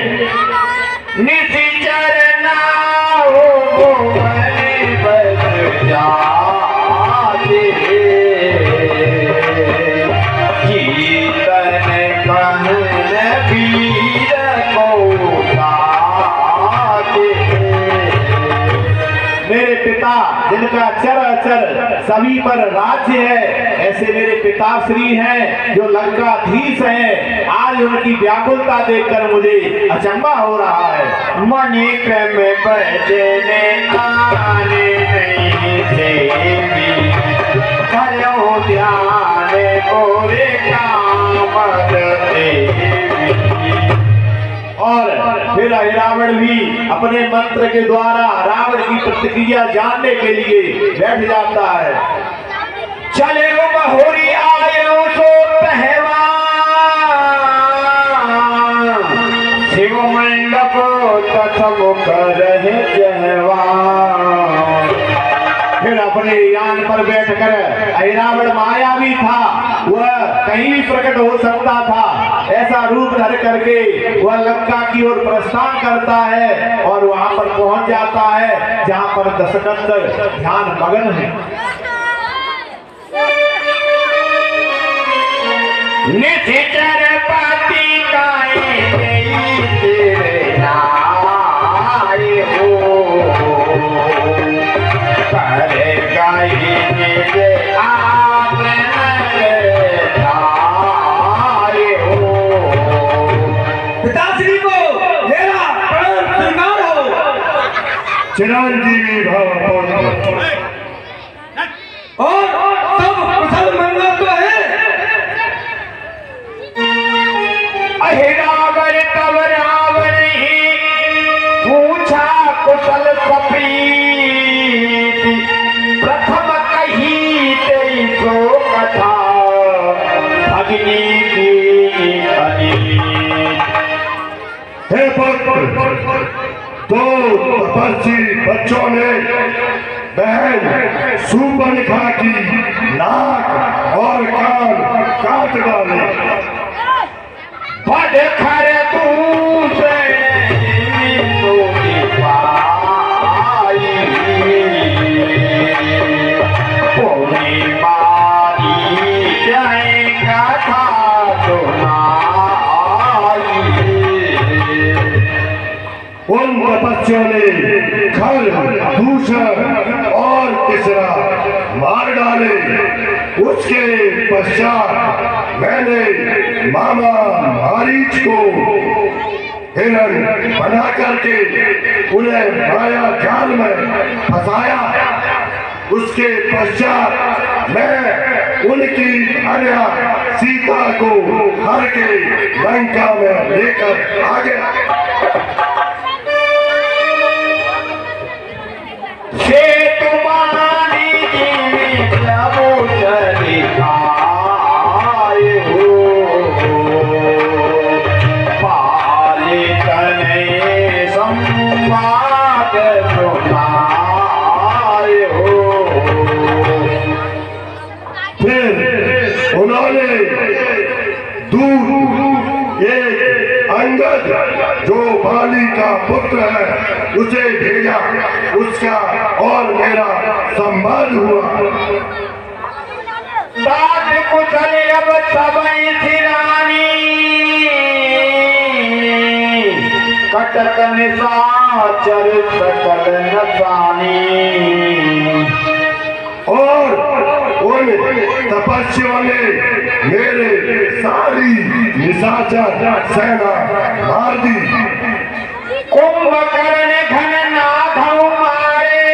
निशिचर ना हो बस जाते कीर्तन कहन वीर को गाते। मेरे पिता जिनका चर अचर सभी पर राज्य है, ऐसे मेरे पिताश्री हैं जो लंकाधीश हैं। आज उनकी व्याकुलता देखकर मुझे अचंभा हो रहा है। मणिक में बजने आने नहीं देवी करो ध्यान गोरे काम देवी। और फिर रावण भी अपने मंत्र के द्वारा रावण की प्रतिक्रिया जानने के लिए बैठ जाता है। चले वो बहोरी आयो सो पहलवान शिव मंडप तथमुख रहे जहवान। फिर अपने यान पर बैठकर रावण मायावी था, वह कहीं भी प्रकट हो सकता था। ऐसा रूप धर करके वह लंका की ओर प्रस्थान करता है और वहां पर पहुंच जाता है जहां पर दशकंदर ध्यान मगन है। निशिचर पाती गाए तेरे नारे हो कर गाई के आप पिताश्री को मेरा प्रणाम स्वीकार हो। चिरंजीवी भव और सब कुशल मंगल तो है। अहिरावर तब रावण ही पूछा कुशल कपीति प्रथम कही तेई सो कथा भगिनी की कनी। हे पुत्र, दो तपस्वी बच्चों ने बहन सूर्पणखा की नाक और कान काट डाले। बड़ खर दूसरे तो पाई पूरी मारी जाएगा था उन तपस्वियों ने खल, दूषण और तीसरा मार डाले। उसके पश्चात मैंने मामा मारीच को हिरण बना करके उन्हें माया जाल में फंसाया। उसके पश्चात मैं उनकी भार्या सीता को हर के लंका में लेकर आ गया। से तुम्हारी जीवी प्रभु दिखाए हो पालित ने संवाद सुनाए हो। फिर उन्होंने दूर एक अंगद जो बाली का पुत्र है उसे भेजा। उसका और मेरा संवाद हुआ। तात कुशल अब सबई सिरानी कटक निशाचर सकल नसानी। और उन तपस्वियों ने मेरे सारी निशाचर सेना मार दी। कुंभकर्ण घननाथ मारे,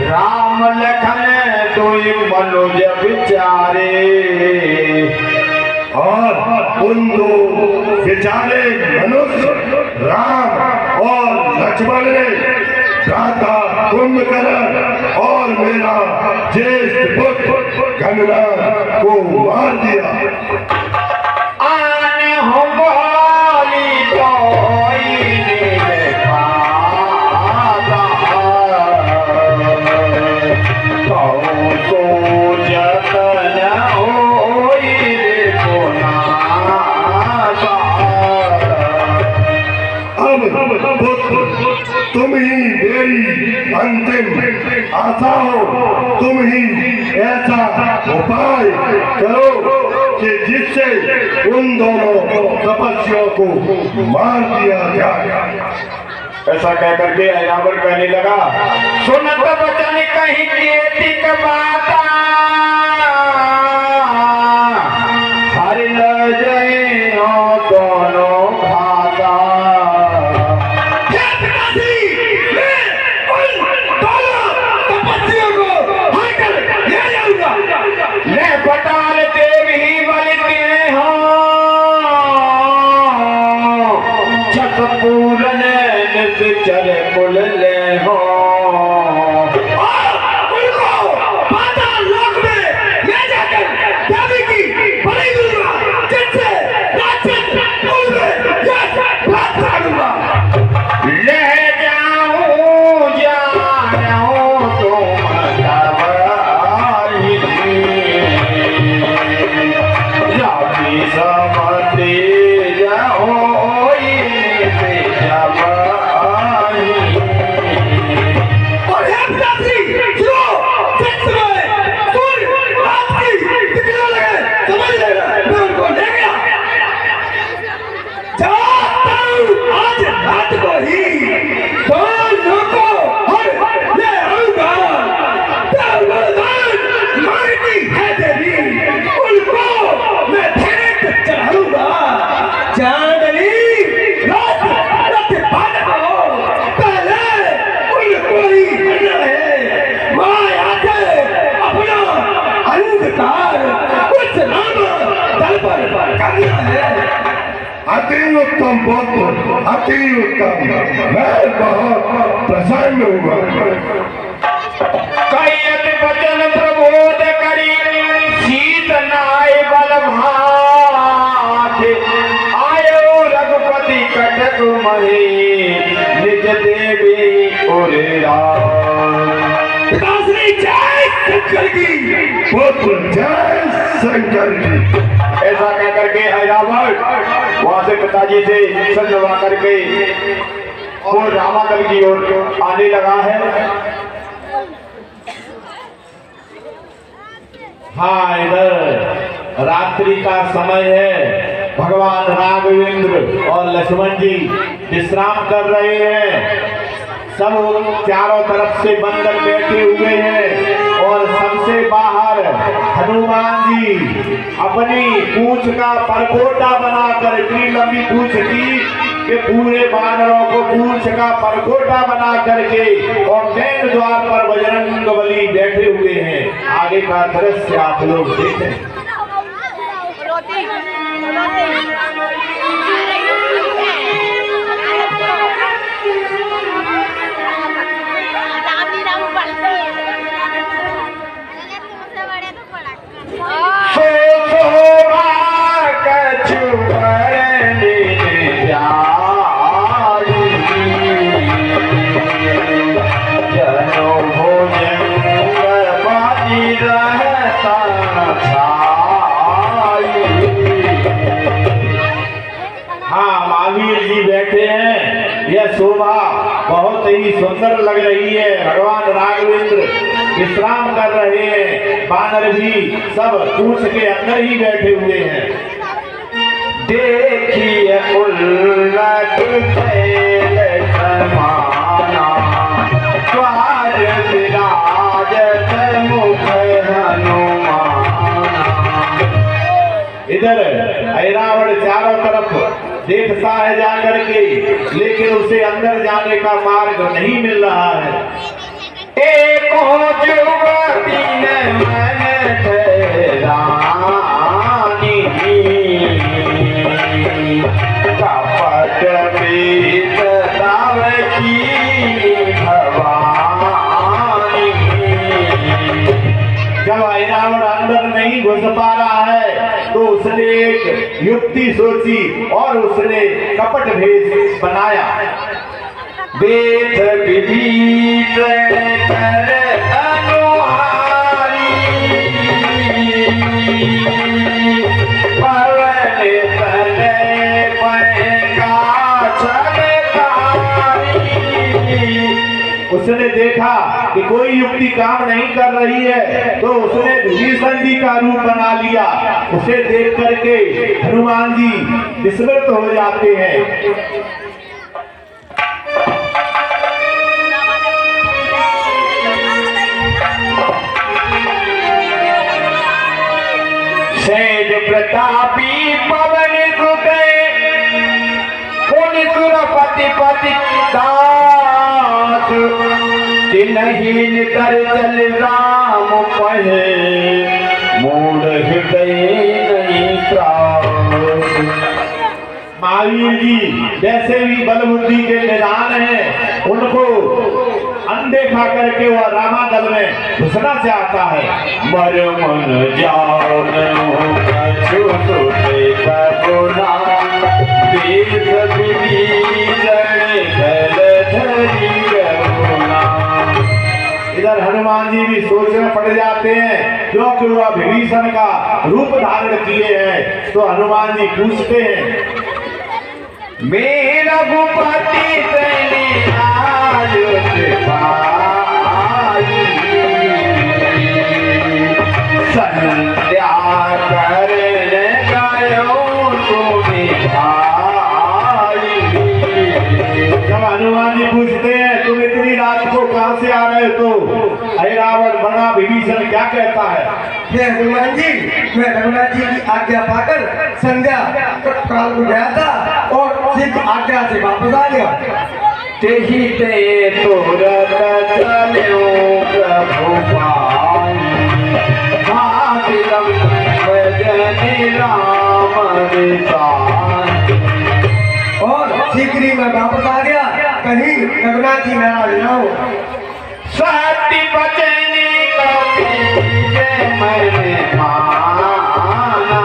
राम लखन दुई मनुज बिचारे। और उन दो बेचारे मनुष्य राम और लक्ष्मण ने भ्राता कुंभकर्ण और मेरा ज्येष्ठ पुत्र घननाथ को मार दिया। आन हो बोली कोई ने पाता, कहो तो जतन होई रे पुनासा। अब पुत्र तुम ही मेरी अंतिम आशा हो, तुम ही ऐसा उपाय करो कि जिससे उन दोनों तपस्वियों को मार दिया जाए। ऐसा कह करके रावण कहने लगा, सुनत बचन कहीं केतिक बाता, हर न जय दोनों खाता। ले पटाल देव ही बलते हो, छत पूरन निश्चर कुल ले हो। अति उत्तम पुत्र, अति उत्तम। मैं बहुत प्रसन्न हुआ। कैयत बचन प्रबोध करी, सीत नाय बल भात। आयो रघुपति कटक मही, निज देवी उरे शंकर की पुत्र, जय शंकर की। ऐसा कह करके रावण वहां से पिताजी से संजवा करके वो रामादल की ओर आने लगा है। हाँ, इधर रात्रि का समय है। भगवान राघवेंद्र और लक्ष्मण जी विश्राम कर रहे हैं। सब चारों तरफ से बंदर बैठे हुए हैं और सबसे बाहर हनुमान जी अपनी पूंछ का परकोटा बनाकर, इतनी लंबी पूंछ की कि पूरे बानरों को पूंछ का परकोटा बना करके और मेन द्वार पर बजरंगबली बैठे हुए हैं। आगे का दृश्य आप लोग देखें। शोभा बहुत ही सुंदर लग रही है। भगवान राघवेंद्र विश्राम कर रहे हैं, बानर भी सब पूंछ के अंदर ही बैठे हुए हैं। देखिए उल्लट शैल समाना, द्वार विराजत मुख हनुमाना। इधर ऐरावण चारों तरफ देखता है जाकर के, लेकिन उसे अंदर जाने का मार्ग नहीं मिल रहा है। एक जुवती ने मन ठहरानी, कपट बीत दाव की भवानी। जब ऐरावण अंदर नहीं घुस पा रहा है तो उसने एक युक्ति सोची और उसने कपट भेष बनाया। वेद विभीषण कर अनुहारी, पवन तनय पहका चमकारी। उसने देखा कि कोई युक्ति काम नहीं कर रही है तो उसने विभीषण जी का रूप बना लिया। उसे देख करके हनुमान जी विस्मृत हो जाते हैं। सेज प्रतापी पवन सुत, पुनि सुरपति पति दास, तिन्हीं नितर चल राम पहे, मूढ़ हृदय नहीं त्रास। महावीर जी जैसे भी बल बुद्धि के निदान हैं, उनको अनदेखा करके वह रामादल में घुसना चाहता है। मर मन जाओ कछु सुते कबुना, वेद विभीषण गल धरि रघुना। इधर हनुमान जी भी सोचने पड़ जाते हैं, क्योंकि वह विभीषण का रूप धारण किए हैं। तो हनुमान जी पूछते हैं, मेरा भूपति सैनी आयुष पाई, संध्या करने गयो तुमि भाई। जब हनुमान जी पूछते हैं तुम इतनी रात को कहां से आ रहे हो, तो ऐरावण बना विभीषण क्या कहता है? ये हनुमान जी, मैं रघुनाथ जी की आज्ञा पाकर संध्या काल को गया था और सिर्फ आज्ञा से वापस आ गया। तेहि ते तुरत चलो प्रभु पाई, भाविरम भजनि राम निशान। और शीघ्र ही मैं वापस आ गया, कहीं रघुनाथ जी नाराज न हो। सत्य बचने का मैंने माना,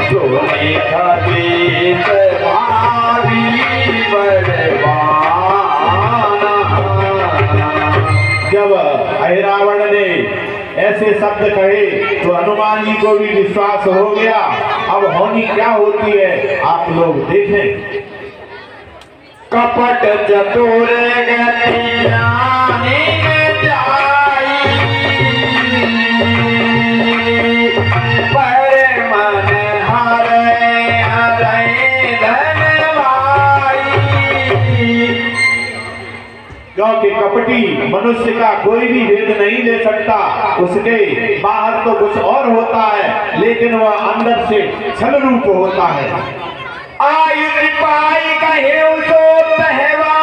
सोने का देश भावी बड़वाना। जब ऐरावण ने ऐसे शब्द कहे तो हनुमान जी को भी विश्वास हो गया। अब होनी क्या होती है आप लोग देखें। कपट चतुर गति जाने जाई, पर मन हरे हरे धनवाई। क्योंकि कपटी मनुष्य का कोई भी भेद नहीं ले सकता। उसके बाहर तो कुछ और होता है, लेकिन वह अंदर से छल रूप होता है। आयु पाई कहे सो पहवान,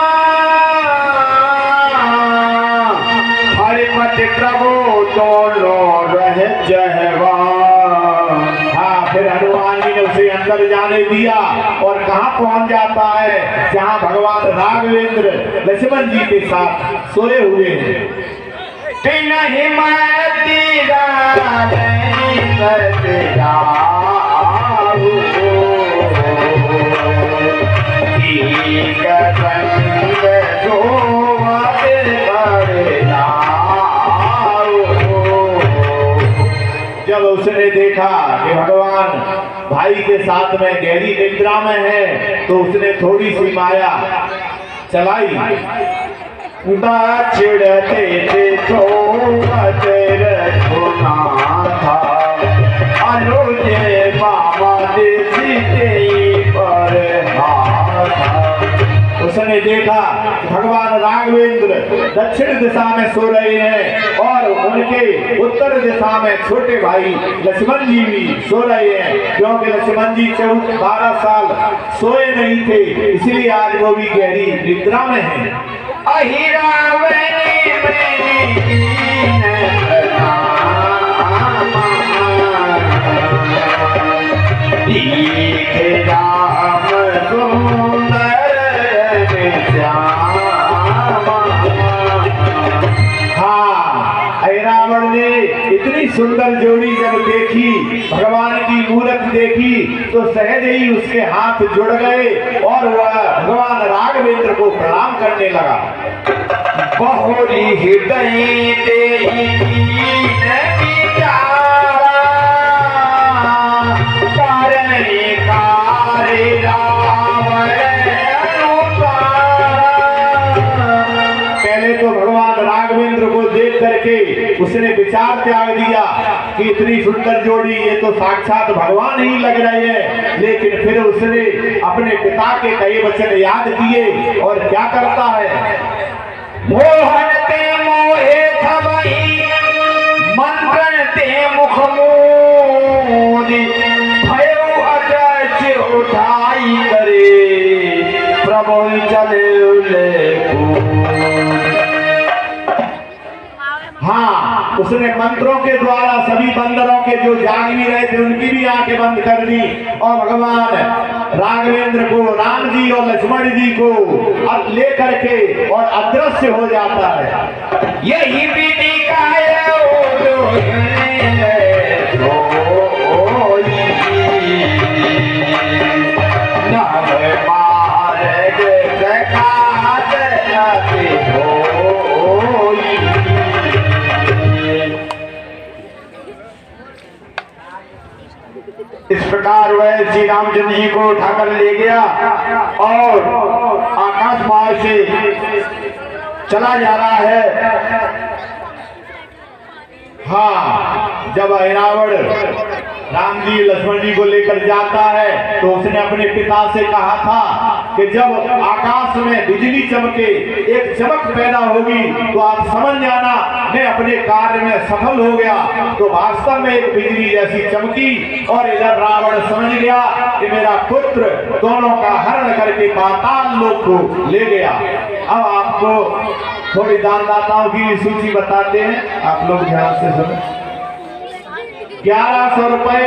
हरिपति प्रभु दोनों रह जहवान। हाँ, फिर हनुमान जी ने उसे अंदर जाने दिया और कहाँ पहुंच जाता है, जहाँ भगवान राघवेंद्र लक्ष्मण जी के साथ सोए हुए हैं। तिन्हि मति राधनि सजाऊ, एक संग सोवत बरनाऊ। जब उसने देखा कि भगवान भाई के साथ में गहरी निद्रा में है, तो उसने थोड़ी सी माया चलाई। छिड़ते थे सोवत रघुनाथा, अनुज ने देखा भगवान राघवेंद्र दक्षिण दिशा में सो रहे हैं और उनके उत्तर दिशा में छोटे भाई लक्ष्मण जी भी सो रहे हैं, क्योंकि लक्ष्मण जी 12 साल सोए नहीं थे, इसलिए आज वो भी गहरी निद्रा में हैं। रावण ने इतनी सुंदर जोड़ी जब देखी, भगवान की मूर्त देखी, तो सहज ही उसके हाथ जुड़ गए और वह भगवान राघवेंद्र को प्रणाम करने लगा। बहुरी हृदय करके उसने विचार त्याग दिया कि इतनी सुंदर जोड़ी, ये तो साक्षात भगवान ही लग रहे हैं। लेकिन फिर उसने अपने पिता के कई वचन याद किए और क्या करता है, मोहन ते मोहे थमहि मंत्रन ते मुख मोहि भयो अटच उठाई करे प्रभु चले हाँ, उसने मंत्रों के द्वारा सभी बंदरों के जो जाग भी रहे थे उनकी भी आंखें बंद कर दी और भगवान राघवेंद्र को, राम जी और लक्ष्मण जी को लेकर के और अदृश्य हो जाता है। यही विधि का इस प्रकार वह श्री रामचंद्र जी को उठाकर ले गया और आकाश मार्ग से चला जा रहा है। हाँ, जब रावण राम जी लक्ष्मण जी को लेकर जाता है तो उसने अपने पिता से कहा था कि जब आकाश में बिजली चमके, एक चमक पैदा होगी तो आप समझ जाना मैं अपने कार्य में सफल हो गया। तो वास्तव में एक बिजली जैसी चमकी और इधर रावण समझ गया कि मेरा पुत्र दोनों का हरण करके पाताल लोक को ले गया। अब आपको थोड़ी दानदाताओं की सूची बताते हैं, आप लोग ध्यान से सुनो। 1100 रुपए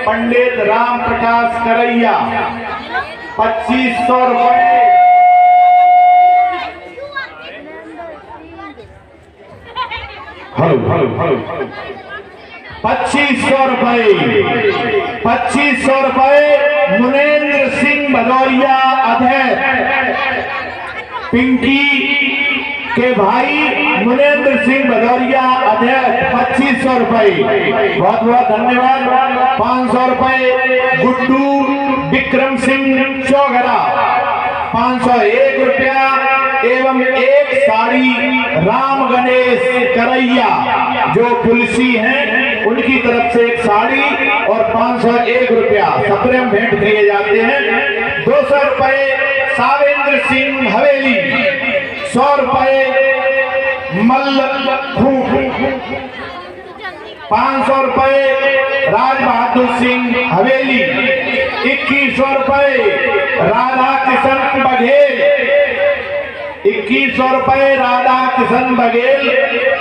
पंडित राम प्रकाश करैया, 2500 रुपए हेलो 2500 रुपए 2500 रुपए मुनेन्द्र सिंह भदौरिया अध्यक्ष, पिंकी के भाई मुनेन्द्र सिंह भदौरिया अध्यक्ष 2500 रुपए, बहुत बहुत धन्यवाद। 500 रुपए गुड्डू विक्रम सिंह चौघरा, 501 रुपया एवं एक साड़ी राम गणेश करैया जो पुलिसी हैं उनकी तरफ से एक साड़ी और 501 रुपया सप्रेम भेंट दिए जाते हैं। 200 रुपए सावेंद्र सिंह हवेली, 100 रुपए मल्ल 500 रुपए राज बहादुर सिंह हवेली, 2100 रुपए राधा किशन बघेल, 2100 रुपए राधा किशन बघेल।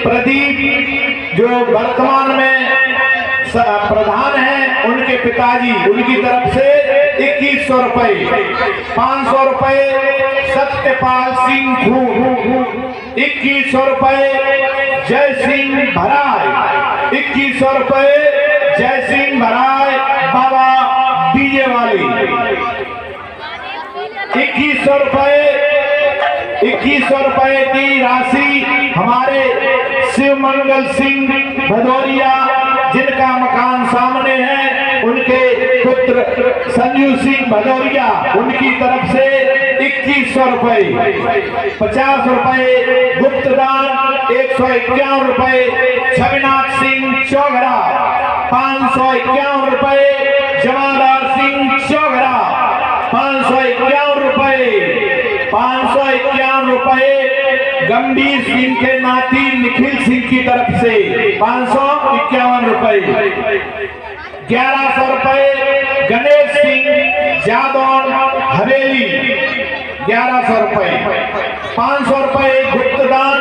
प्रदीप जो वर्तमान में प्रधान हैं उनके पिताजी, उनकी तरफ से 2100 रुपए। 500 रुपए सत्यपाल सिंह, 2100 रुपए जय सिंह भराय, 2100 रुपए जय सिंह भराय बाबा डीजे वाली, 2100 रुपए 2100 रुपए की राशि हमारे शिव मंगल सिंह भदौरिया जिनका मकान सामने है, उनके पुत्र संजू सिंह भदौरिया, उनकी तरफ से 2100 रुपए। 50 रुपए गुप्तदान, 151 रुपए छविनाथ सिंह चौघरा, 551 रुपए जमादार सिंह चौघरा, 551 रुपए 551 रुपए गंभीर सिंह के नाती निखिल सिंह की तरफ से 551 रुपए। 1100 रुपए गणेश सिंह जादौन हवेली 1100 रुपए। 500 रुपए गुप्तदान,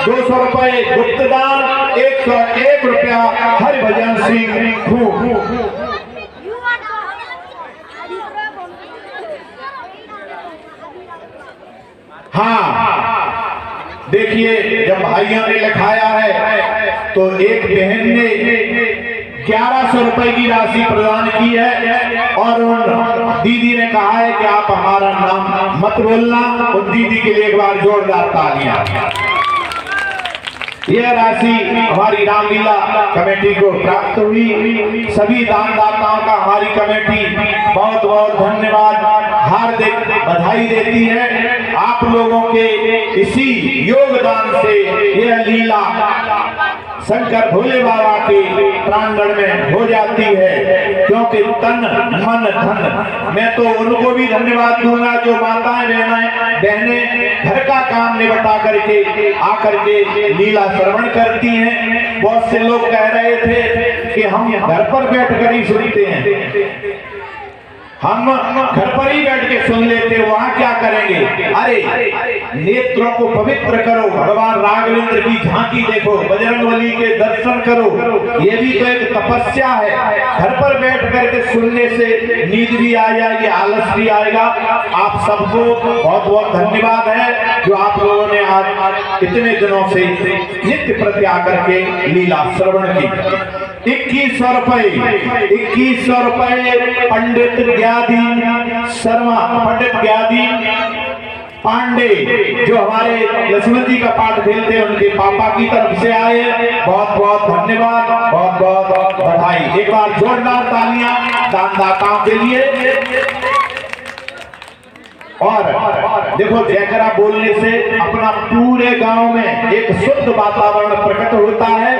200 रुपए गुप्तदान, 101 रुपया हरिभजन सिंह खूब। हाँ, देखिए जब भाइयों ने लिखाया है तो एक बहन ने 1100 रुपए की राशि प्रदान की है और उन दीदी ने कहा है कि आप हमारा नाम मत बोलना। उन दीदी के लिए एक बार जोरदार तालियां। यह राशि हमारी रामलीला कमेटी को प्राप्त हुई। सभी दानदाताओं का हमारी कमेटी बहुत बहुत धन्यवाद, हार्दिक बधाई देती है। आप लोगों के इसी योगदान से यह लीला शंकर भोले बाबा के प्रांगण में हो जाती है, क्योंकि तन मन धन। मैं तो उनको भी धन्यवाद दूंगा जो माताएं बहनें घर का काम निपटा करके आकर के लीला श्रवण करती हैं। बहुत से लोग कह रहे थे कि हम घर पर बैठकर ही सुनते हैं, हम घर पर ही बैठ के सुन लेते, वहां क्या करेंगे? अरे नेत्रों को पवित्र करो, भगवान राघवेंद्र की झांकी देखो, बजरंगबली के दर्शन करो। ये भी तो एक तपस्या है। घर पर बैठ करके सुनने से नींद भी आ जाएगी, आलस भी आएगा। आप सबको बहुत बहुत धन्यवाद है जो आप लोगों ने आज इतने दिनों से नित्य प्रति आकर के लीला श्रवण की। 2100 रुपए, 2100 रुपए पंडित ज्ञादीन शर्मा, पंडित ज्ञादीन पांडे जो हमारे लक्ष्मण जी का पाठ खेलते हैं, उनके पापा की तरफ से आए। बहुत बहुत धन्यवाद, बहुत बहुत बधाई। एक बार जोरदार तालियां दानदाताओं के लिए। और देखो, जयकरा बोलने से अपना पूरे गांव में एक शुद्ध वातावरण प्रकट होता है।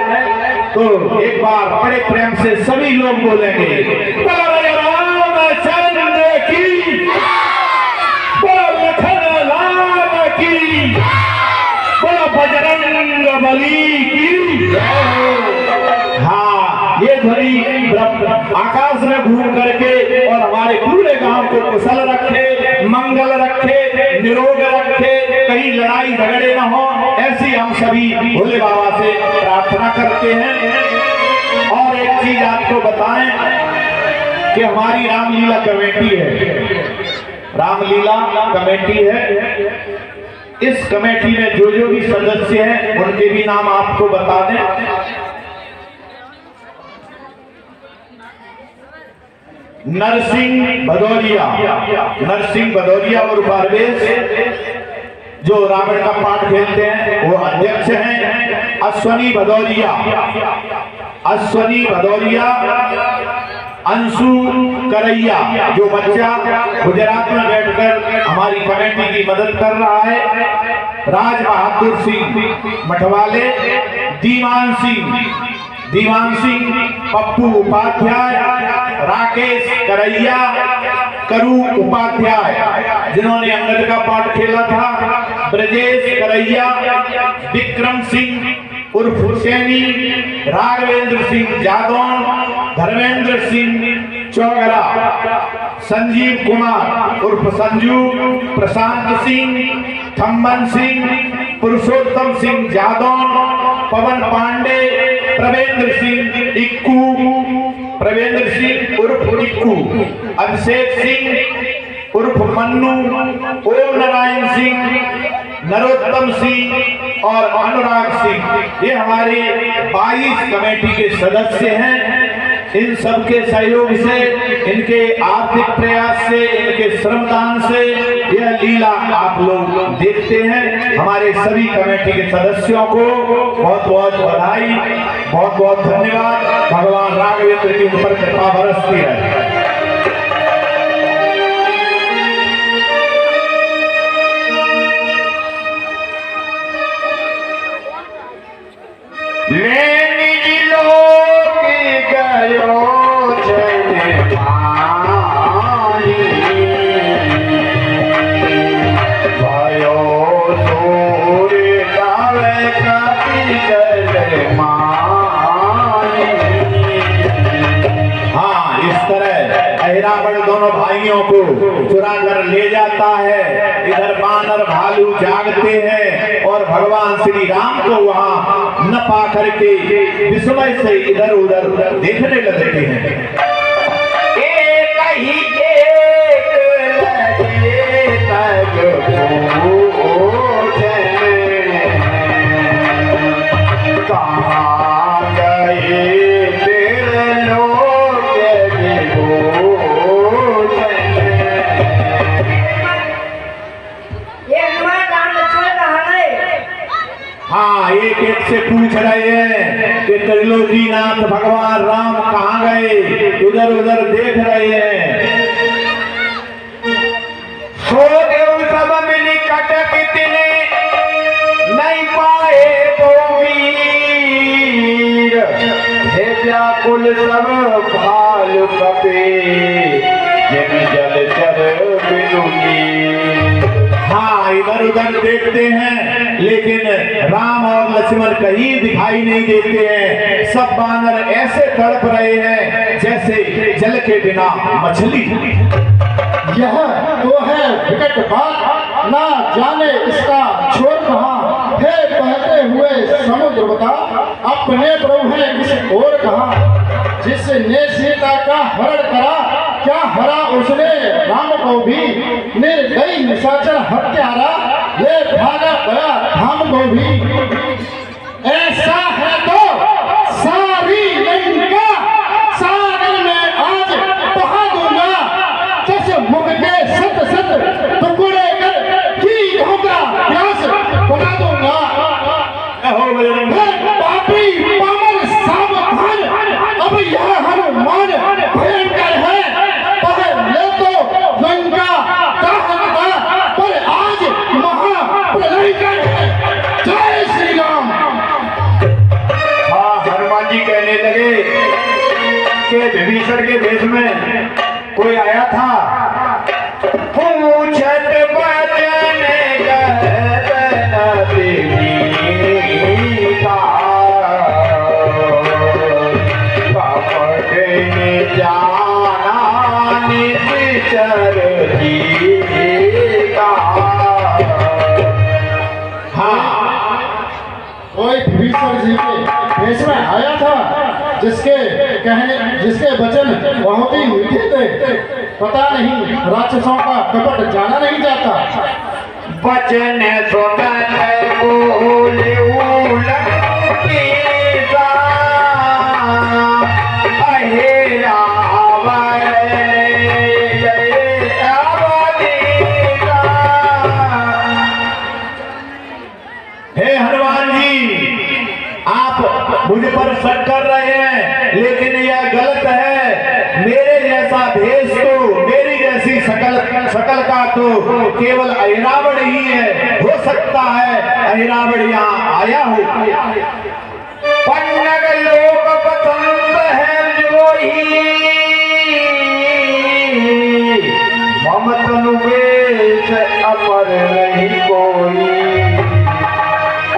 तो एक बार बड़े प्रेम से सभी लोग बोलेंगे, रामचंद्र की, लखन लाल की, बजरंगबली की। हाँ, ये ध्वनि आकाश में घूम करके और हमारे पूरे गांव को कुशल रखे, मंगल रखे, निरोग रखे, कहीं लड़ाई झगड़े न हो, ऐसी हम सभी भोले बाबा से प्रार्थना करते हैं। और एक चीज आपको बताएं कि हमारी रामलीला कमेटी है, रामलीला कमेटी है। इस कमेटी में जो जो भी सदस्य हैं उनके भी नाम आपको बता दें। नरसिंह भदौरिया, नरसिंह भदौरिया और परवेश जो रावण का पाठ खेलते हैं वो अध्यक्ष हैं। अश्वनी भदौरिया, अश्वनी भदौरिया, अंशु करैया जो बच्चा गुजरात में बैठकर हमारी कमेटी की मदद कर रहा है। राज बहादुर सिंह मठवाले, दीवान सिंह, पप्पू उपाध्याय, राकेश करैया, करू उपाध्याय जिन्होंने अंगद का पाठ खेला था, ब्रजेश करैया, विक्रम सिंह उर्फ हुसैनी, राघवेंद्र सिंह जादौन, धर्मेंद्र सिंह चौगरा, संजीव कुमार उर्फ संजू, प्रशांत सिंह, थम्बन सिंह, पुरुषोत्तम सिंह जादौन, पवन पांडे, प्रवेंद्र सिंह इक्कू, प्रवेंद्र सिंह उर्फ इक्कू, अभिषेक सिंह उर्फ मन्नू, ओम नारायण सिंह, नरोत्तम सिंह और अनुराग सिंह। ये हमारे 22 कमेटी के सदस्य हैं। इन सबके सहयोग से, इनके आर्थिक प्रयास से, इनके श्रमदान से यह लीला आप लोग देखते हैं। हमारे सभी कमेटी के सदस्यों को बहुत बहुत बधाई, बहुत बहुत धन्यवाद। भगवान राघवेंद्र की ऊपर कृपा बरसती रहे। दोनों भाइयों को चुरा कर ले जाता है। इधर बानर भालू जागते हैं और भगवान श्री राम को वहां न पा करके विस्मय से इधर उधर देखने लगते हैं। एक ही एक लगे तक पूछे, कहाँ गए तेरे लोग पूछे। ये हनुमान राम लक्ष्मण कहाँ गए? हाँ, एक एक से पूछ रहे हैं कि त्रिलोकीनाथ भगवान राम कहाँ गए, उधर उधर देख रहे हैं। सो देव सब मिली कटक तिने नहीं पाए तो वीर, हे व्याकुल सब भाल कपे जिन जल चर बिनुनी। हाँ, इधर उधर देखते हैं लेकिन राम और लक्ष्मण कहीं दिखाई नहीं देते हैं। सब बानर ऐसे तड़प रहे हैं जैसे जल के बिना मछली। यह तो है विकट बात, ना जाने इसका छोर कहाँ है। बहते हुए समुद्र बता, अपने प्रभु है इस ओर कहाँ। जिसने सीता का हरण करा, क्या हरा उसने राम को भी। निर्दयी निशाचर हत्यारा, ले भागा गया धाम को भी। ऐसा है तो सारी लंका सागर में आज बहा दूंगा। दस मुख के सत सत टुकड़े कर की होगा प्यास बना दूंगा। पापी पामर सावधान, अब यह हनुमान भयंकर है। पहले तो लंका दहन था, पर आज महाप्रलयंकर है। जय श्री राम। हाँ, हनुमान जी कहने लगे कि विभीषण के भेष में कोई आया था। पूछत बचन गहन देवी का, कपट ने जाना निश्चर जी का। हाँ, कोई विभीषण जी के भेष में आया था, जिसके वचन बहुत ही मीठे थे। पता नहीं राक्षसों का कपट जाना नहीं जाता। बचन सुनत बोले हे हनुमान जी, आप मुझ पर शक कर रहे हैं लेकिन यह गलत है। मेरे जैसा भेष तो, मेरी जैसी शकल का तो केवल अहिरावण ही है। हो सकता है अहिरावण यहाँ आया हो। पन्नग लोक पसंद है जो ही, ममतनु वेश अमर नहीं कोई।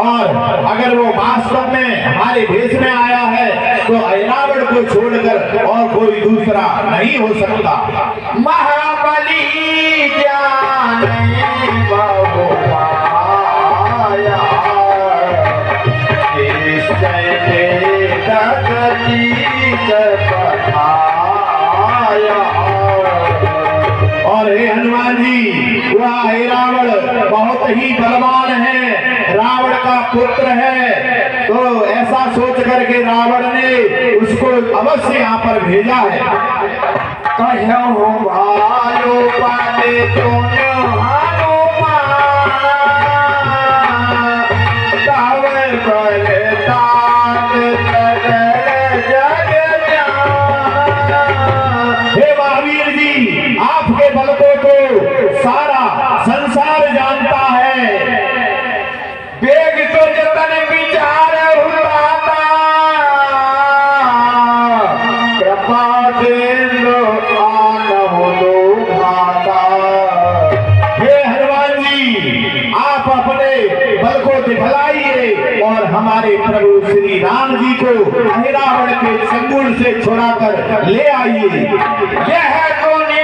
और अगर वो वास्तव में हमारे देश में आया है तो अहिरावण को छोड़कर और कोई दूसरा नहीं हो सकता। महाबली ज्ञान बहु पाया, निश्चय पठाया। और हे हनुमान जी, वह अहिरावण बहुत ही बलवान है, रावण का पुत्र है। तो ऐसा सोच करके रावण ने उसको अवश्य यहाँ पर भेजा है। कहूँ भालो पाले तुम हनुमान, तब बलदान सगल जग जाना। हे महावीर जी, आपके बल को तो सारा संसार जानता है। बेग तो जतन विचार हुआता, कृपा देंदो आनहु दो भाता। हे हनुमान जी, आप अपने बल को दिखलाइए और हमारे प्रभु श्री राम जी को अहिरावण के चंगुल से छुड़ाकर ले आइए। यह तो ने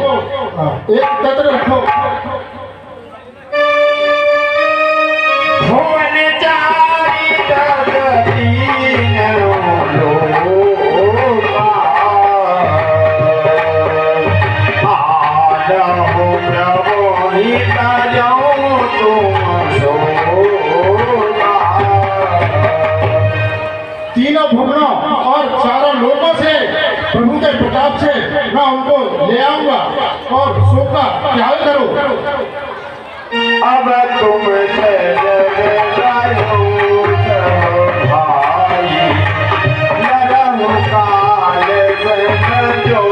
एक तत्र रखो। भुवन चारि जगती लोका, आदहु प्रभु हित जाऊं तुम सोगा। तीनों भुवनों और चारों लोकों से प्रभु के प्रताप से मैं उनको ले आऊंगा और शोक का त्याग करो। अब तुम से जग जायो भाई, नरहु काल बन जो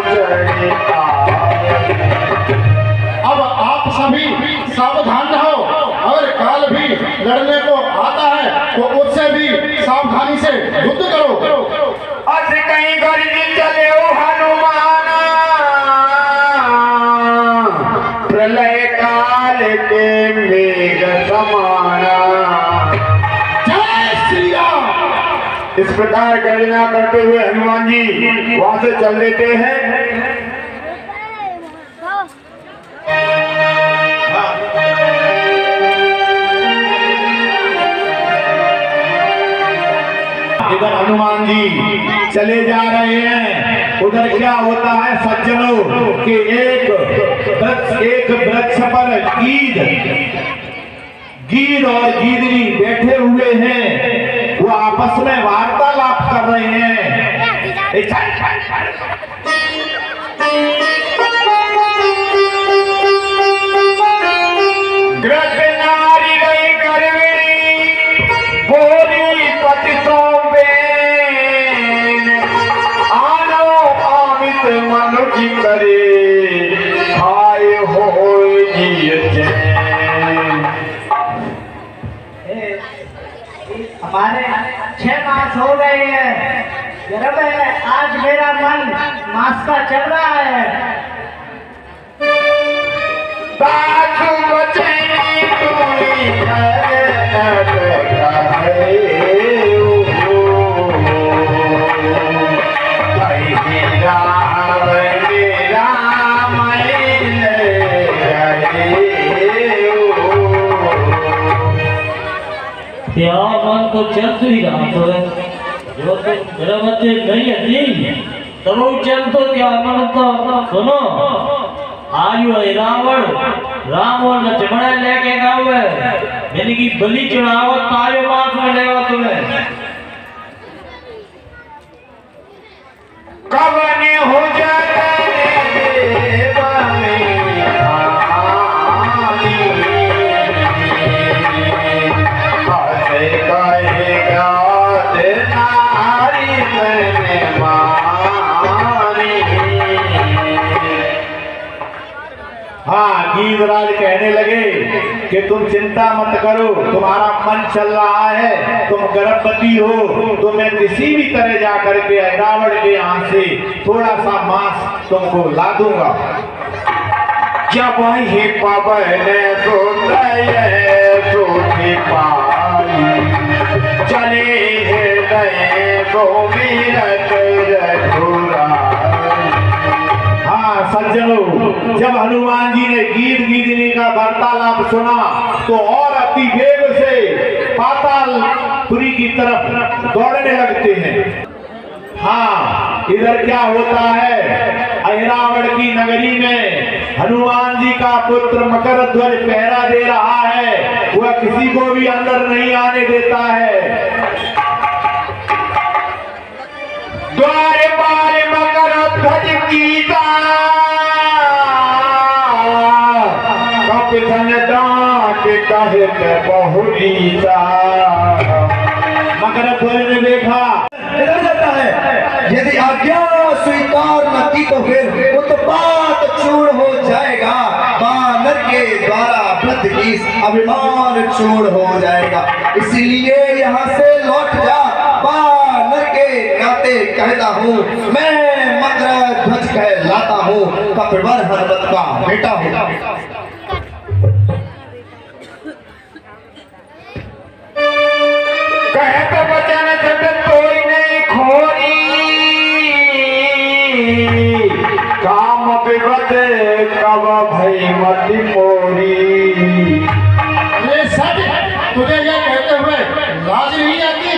जनिता। अब आप सभी सावधान रहो, अगर काल भी लड़ने को आता है तो उससे भी सावधानी से युद्ध करो। अस कहीं गर्जी चले हनुमान, प्रलय काल के मेघ समाना। जय श्री राम। इस प्रकार गर्जना करते हुए हनुमान जी वहां से चल देते हैं। इधर हनुमान जी चले जा रहे हैं, उधर क्या होता है सज्जनों कि एक वृक्ष पर गीद और गीदड़ी बैठे हुए हैं, वो आपस में वार्तालाप कर रहे हैं। ग्रस्त नारी गई करवेरी, बोली पति सोबेन, आनो आमित मनुजी करे, आए हो जिय चैन। हमारे 6 मास हो गए हैं, गर्भ है, आज मेरा मन मास का चल रहा है। सासु बचनी तुई नरक कहे हो, कही रावण रामायण रहे हो। क्या मन तो चल ही रहा तो है, जो तुम गर्भवती नहीं थी तब चल तो क्या मन तो सुनो। आयु है रावण रावण लक्ष्मण लेके गावे मैंने की बलि चढ़ाओ तायो मास में लेवा तुम्हें। कवने हो जाता देवा में आनी, हसे कहेगा ते नारी मैंने मानी। हाँ, गीधराज कहने लगे कि तुम चिंता मत करो, तुम्हारा मन चल रहा है, तुम गर्भवती हो, तो मैं किसी भी तरह जा करके रावण के यहाँ से थोड़ा सा मांस तुमको ला दूंगा। जब ही पवन सुतय सोची पाई, चले हृदय गोमीरत रघुराई। हाँ सज्जनों, जब हनुमान जी ने गीदड़ी का वार्तालाप सुना तो और अति वेग से पातालपुरी की तरफ दौड़ने लगते हैं। हाँ, इधर क्या होता है, अहिरावण की नगरी में हनुमान जी का पुत्र मकर ध्वज पहरा दे रहा है, वह किसी को भी अंदर नहीं आने देता है। द्वार पार मकर ध्वज कीता, कपिधन डांट कहत बहुरीता। मकर ध्वज ने देखा इधर जाता है, यदि आज्ञा स्वीकार न की तो फिर उत्पात चूर्ण हो जाएगा। बानर के द्वारा वृद्ध की अभिमान चूर्ण हो जाएगा, इसीलिए यहाँ से लौट जा। बानर के नाते कहता हूँ, मैं मकर ध्वज कहलाता हूँ, कपिवर हनुमत का बेटा हूँ। कहत वचन सब कोई नहीं खोरी, काम विपद कब भई मति मोरी। अरे सच, तुझे यह कहते हुए लाज नहीं आती?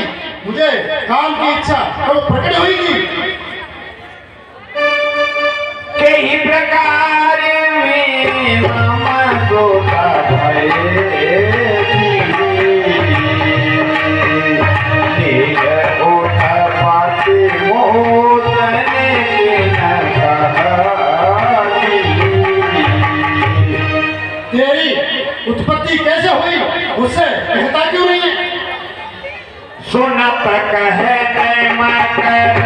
मुझे काम की इच्छा कब प्रकट हुई? कई प्रकार में मम दोता भये उठ पाते मोदने तेरी उत्पत्ति कैसे हुई, उससे कहता क्यों नहीं है? सुनत कहते मकर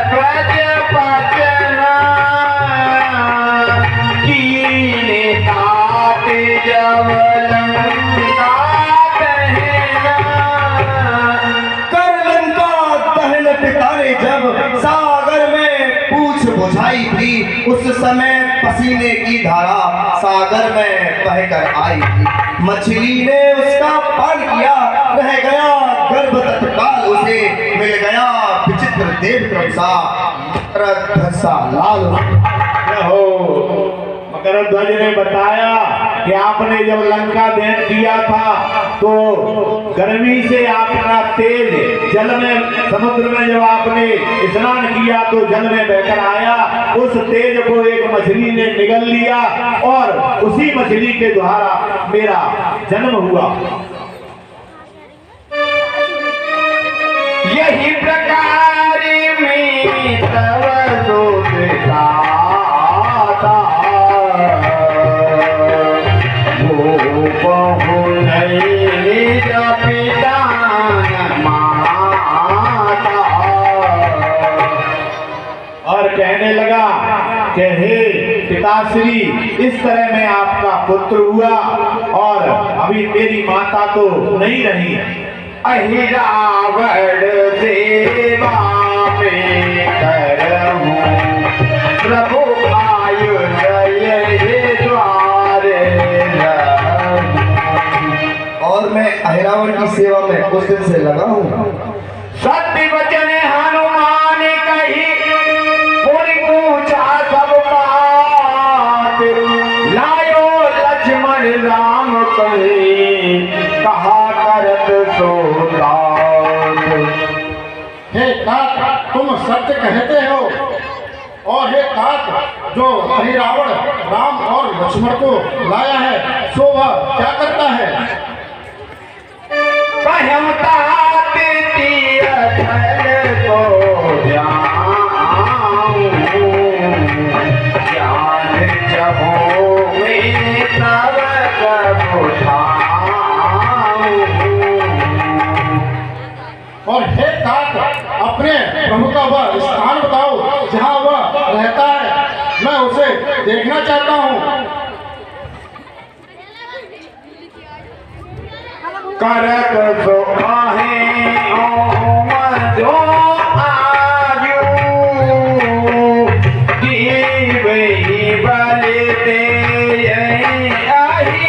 ध्वज पचना कीने काटे जब लंका दहना। कर लंका दहन पिता ने जब सागर में पूछ बुझाई थी, उस समय पसीने की धारा सागर में बहकर आई थी। मछली ने उसका पान किया, रह गया गर्भ तत्काल उसे मिल गया विचित्र देव सा लाल। हो मकरध्वज ने बताया कि आपने जब लंका दहन किया था तो गर्मी से आपका तेज जल में, समुद्र में जब आपने स्नान किया तो जल में बहकर आया। उस तेज को एक मछली ने निगल लिया और उसी मछली के द्वारा मेरा जन्म हुआ। यही प्रकार में तव दूत गाता वो बहु नहीं पिता माता। और कहने लगा कि हे पिताश्री, इस तरह में आपका पुत्र हुआ और अभी मेरी माता तो नहीं रही। अहिरावण सेवा में करहूं प्रभु आयु जय द्वारे रहूं। और मैं अहिरावण की सेवा में उस दिन से लगा हूँ। सत्य वचन हनुमान कही पुर पूछा सब बात, लायो लक्ष्मण राम कही कहा करत सो दात। हे तात, तुम सत्य कहते हो, और हे तात, जो अहिरावण राम और लक्ष्मण को लाया है सो वह क्या करता है? कहूं तात तीरथ को जाऊं, ज्ञान जहो में तब कब उठाऊं। और हे तात, अपने प्रभु का वह स्थान बताओ जहाँ वह रहता है, मैं उसे देखना चाहता हूँ। करत सो आहे ओम जो आयु, जीवहि बल ते अहिरायु।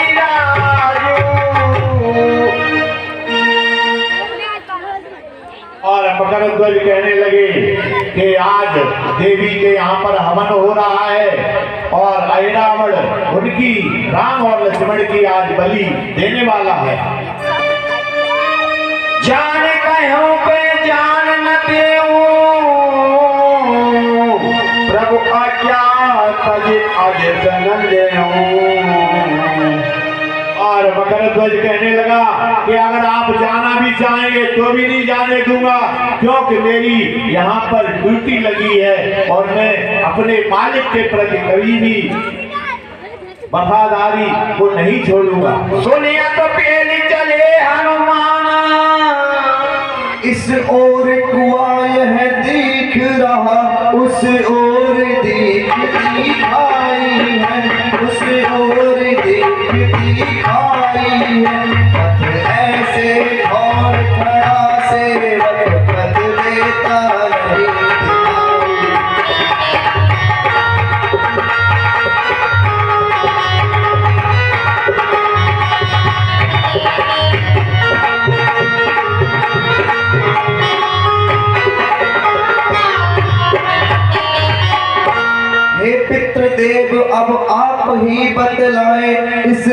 और मकरध्वज कहने लगे कि आज देवी के यहाँ पर हवन हो रहा है और अहिरावण उनकी राम और लक्ष्मण की आज बलि देने वाला है। जान कहूं पे जान न देऊं, प्रभु आज्ञा तज अज जन्म देऊं। और मकरध्वज कहने लगा कि अगर आप जाना भी चाहेंगे तो भी नहीं जाने दूंगा, क्योंकि मेरी यहाँ पर ड्यूटी लगी है और मैं अपने मालिक के प्रति कभी भी वफादारी को नहीं छोड़ूंगा। सुनिया तो पहले चले हनुमान, इस ओर कुआं यह दिख रहा, उस ओर दिखती आई है, उस ओर दिखती आई है। पथ ऐसे और खड़ा सेवक पथ देता नहीं दिखाई। हे पितृदेव, अब अब आप ही बतलाएं इस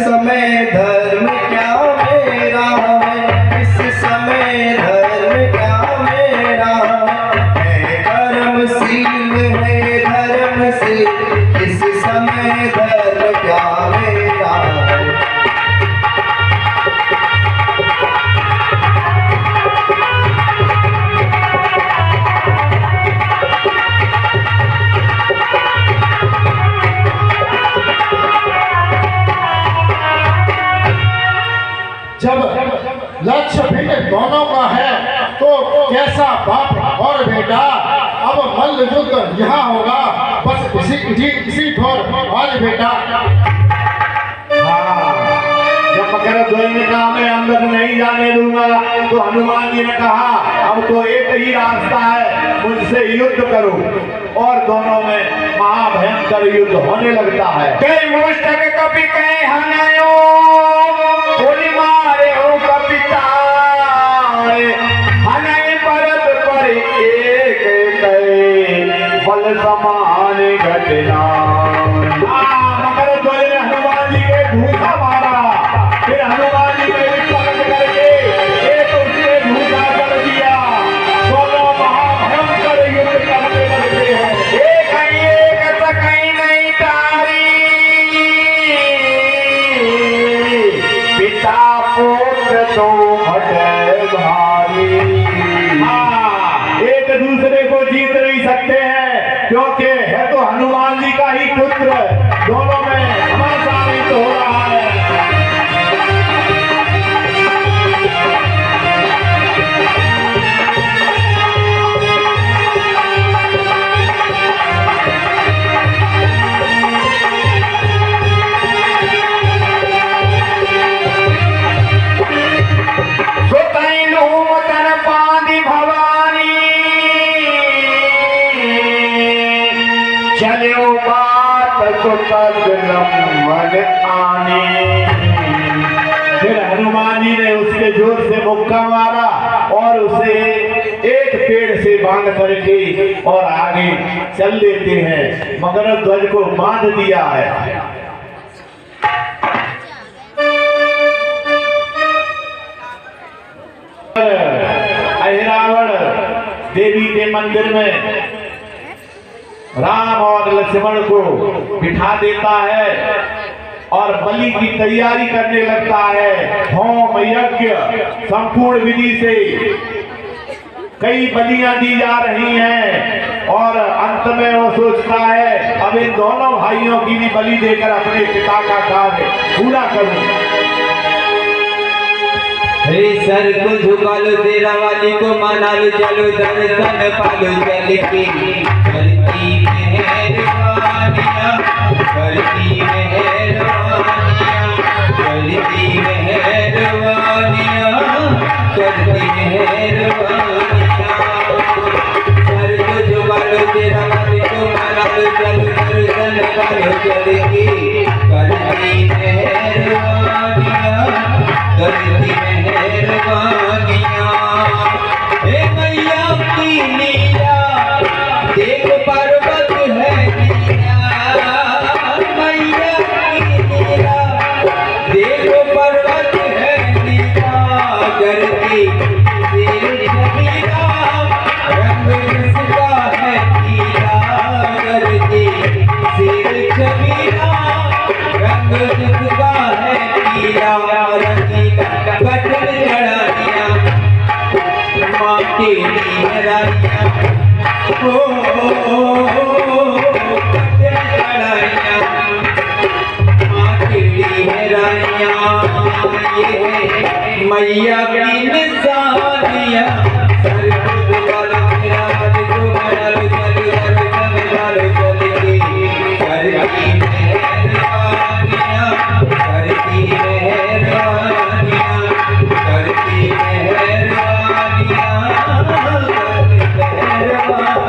समय धर्म क्या मेरा है, इस समय धर्म क्या मेरा है, धर्मशील है धर्मशील, इस समय धर्म क्या मेरा है। जब लक्ष्य भिन्न दोनों का है तो कैसा बाप और बेटा, अब मल्ल युद्ध यहाँ होगा, बस इसी ठोर आज बेटा। हाँ, जब मकर ध्वज ने कहा मैं अंदर नहीं जाने दूंगा, तो हनुमान जी ने कहा अब तो एक ही रास्ता है, मुझसे युद्ध करो। और दोनों में महाभयंकर युद्ध होने लगता है। कई मुस्तक कपि कहे हनायो, कोई मारे हो कपि तारे, हनाए परत पर एक कहे, बल समान घटना। मकर ध्वज ने हनुमान जी के धूसा मारा, फिर हनुमान जी ने पकड़ करके एक उसने धूसा कर दिया। दोनों महाभयंकर युद्ध करने लगते हैं। एक सकई नहीं तारी, पिता पुत्र तो हटे भारी। हाँ, एक दूसरे को जीत नहीं सकते हैं, क्योंकि है तो हनुमान जी का ही पुत्र। दोनों में घमासानित हो रहा है। चलो बात मन आने। फिर हनुमान जी ने उसके जोर से मुक्का मारा और उसे एक पेड़ से बांध करके और आगे चल देते हैं। मकर ध्वज को बांध दिया है। अहिरावण देवी के मंदिर में राम और लक्ष्मण को बिठा देता है और बलि की तैयारी करने लगता है। होम यज्ञ संपूर्ण विधि से कई बलियां दी जा रही हैं और अंत में वो सोचता है अब इन दोनों भाइयों की भी बलि देकर अपने पिता का कार्य पूरा करूं। हे सर को झुका लो, तेरा वाली को माना लो, चलो दर्शन पालो चल के। करती मेहरबानियां, करती मेहरबानियां, करती मेहरबानियां, करती मेहरबानियां। सर को झुका लो, तेरा वाली को माना लो, चलो दर्शन पालो चल के। करती मेहरबानियां, करती मेहरबानियां। हे मैया की लीला देख पर्वत है नीला, मैया की लीला देख पर्वत है नीला। करती तेरी छबीला रंग जिसका है पीला, करती तेरी छबीला रंग जिसका है पीला। रंगीला कटल चढ़ाइया माँ के लिए कटल चढ़ाइया माँ के लिए मैया की निशानिया। सर को वाला मेरा मन को मरल चल दर्शन वालो चल के। करती मेहरबानियां, करती मेहरबानियां, करती मेहरबानियां, मेहरबानियां।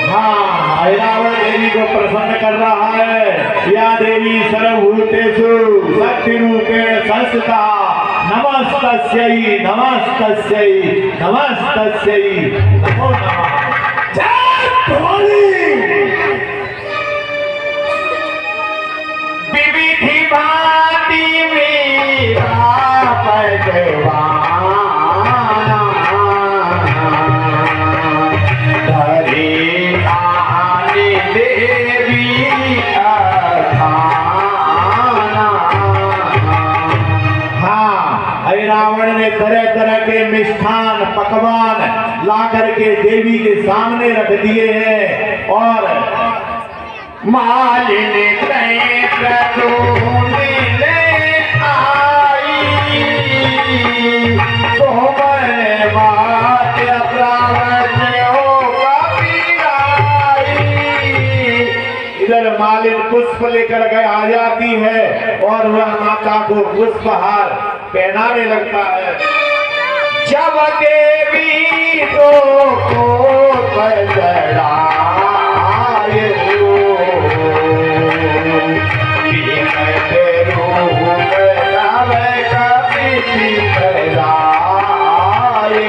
हाँ, अहिरावण देवी को प्रसन्न कर रहा है। या देवी सर्वभूतेषु शक्तिरूपेण संस्थिता, नमस्तस्यै नमस्तस्यै नमस्तस्यै नमो नमः। तरह तरह के मिष्ठान पकवान ला करके देवी के सामने रख दिए हैं। और मालिनी ले आई तो मैं बात इधर मालिन पुष्प लेकर के आ जाती है और वह माता को पुष्पहार पहनाने लगता है। जब देवी तो को चढ़ाए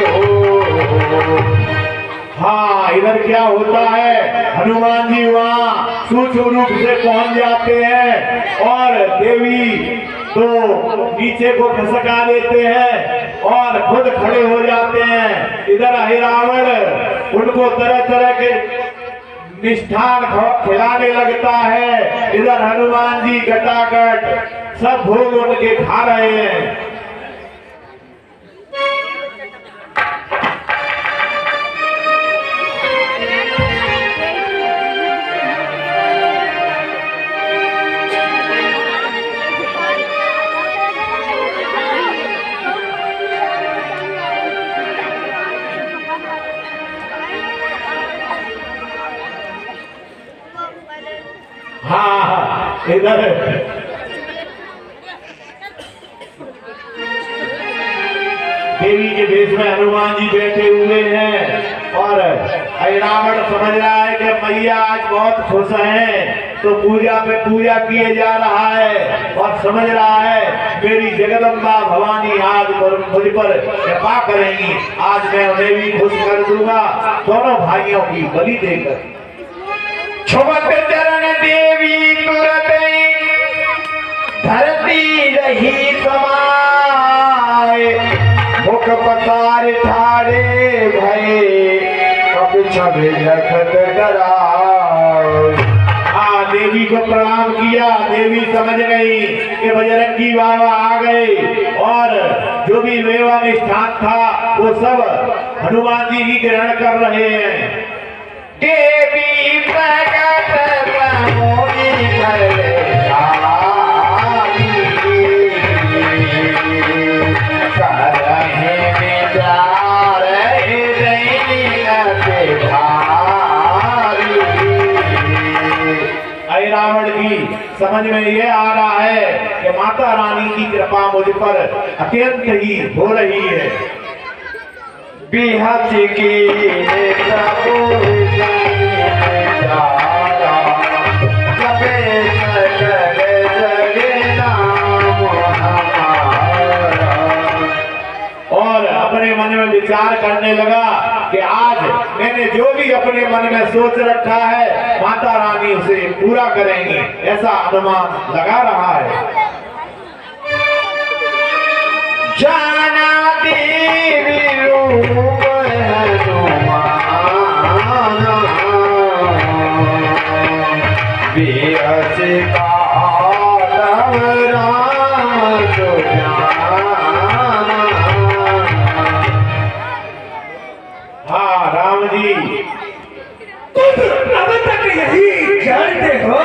हो हाँ, इधर क्या होता है, हनुमान जी वहाँ सूक्ष्म रूप से पहुंच जाते हैं और देवी तो नीचे को खसका देते हैं और खुद खड़े हो जाते हैं। इधर अहिरावण उनको तरह तरह के मिष्ठान खिलाने लगता है। इधर हनुमान जी गटागट सब भोग उनके खा रहे हैं। हाँ, इधर देवी के भेष में हनुमान जी बैठे हुए हैं और रावण समझ रहा है कि मैया आज बहुत खुश हैं, तो पूजा पे पूजा किए जा रहा है और समझ रहा है मेरी जगदम्बा भवानी आज मुझ पर कृपा करेंगी, आज मैं उन्हें भी खुश कर दूंगा। दोनों भाइयों की बलि देकर छुमत चरण देवी तुरत धरती रही समाए मुख पसार ठाड़े भये कब छवि लखत डराए। हाँ, देवी को प्रणाम किया। देवी समझ गई कि बजरंगी बाबा आ गए और जो भी मेवा मिष्ठान था वो सब हनुमान जी ही ग्रहण कर रहे हैं। देवी प्रगट प्रमोदी करे रावण की समझ में ये आ रहा है कि माता रानी की कृपा मुझ पर अत्यंत ही हो रही है। बिहत की और अपने मन में विचार करने लगा कि आज मैंने जो भी अपने मन में सोच रखा है माता रानी उसे पूरा करेंगी, ऐसा अनुमान लगा रहा है। जाना देवी रूप हाँ राम जी, अब तक यही जानते हो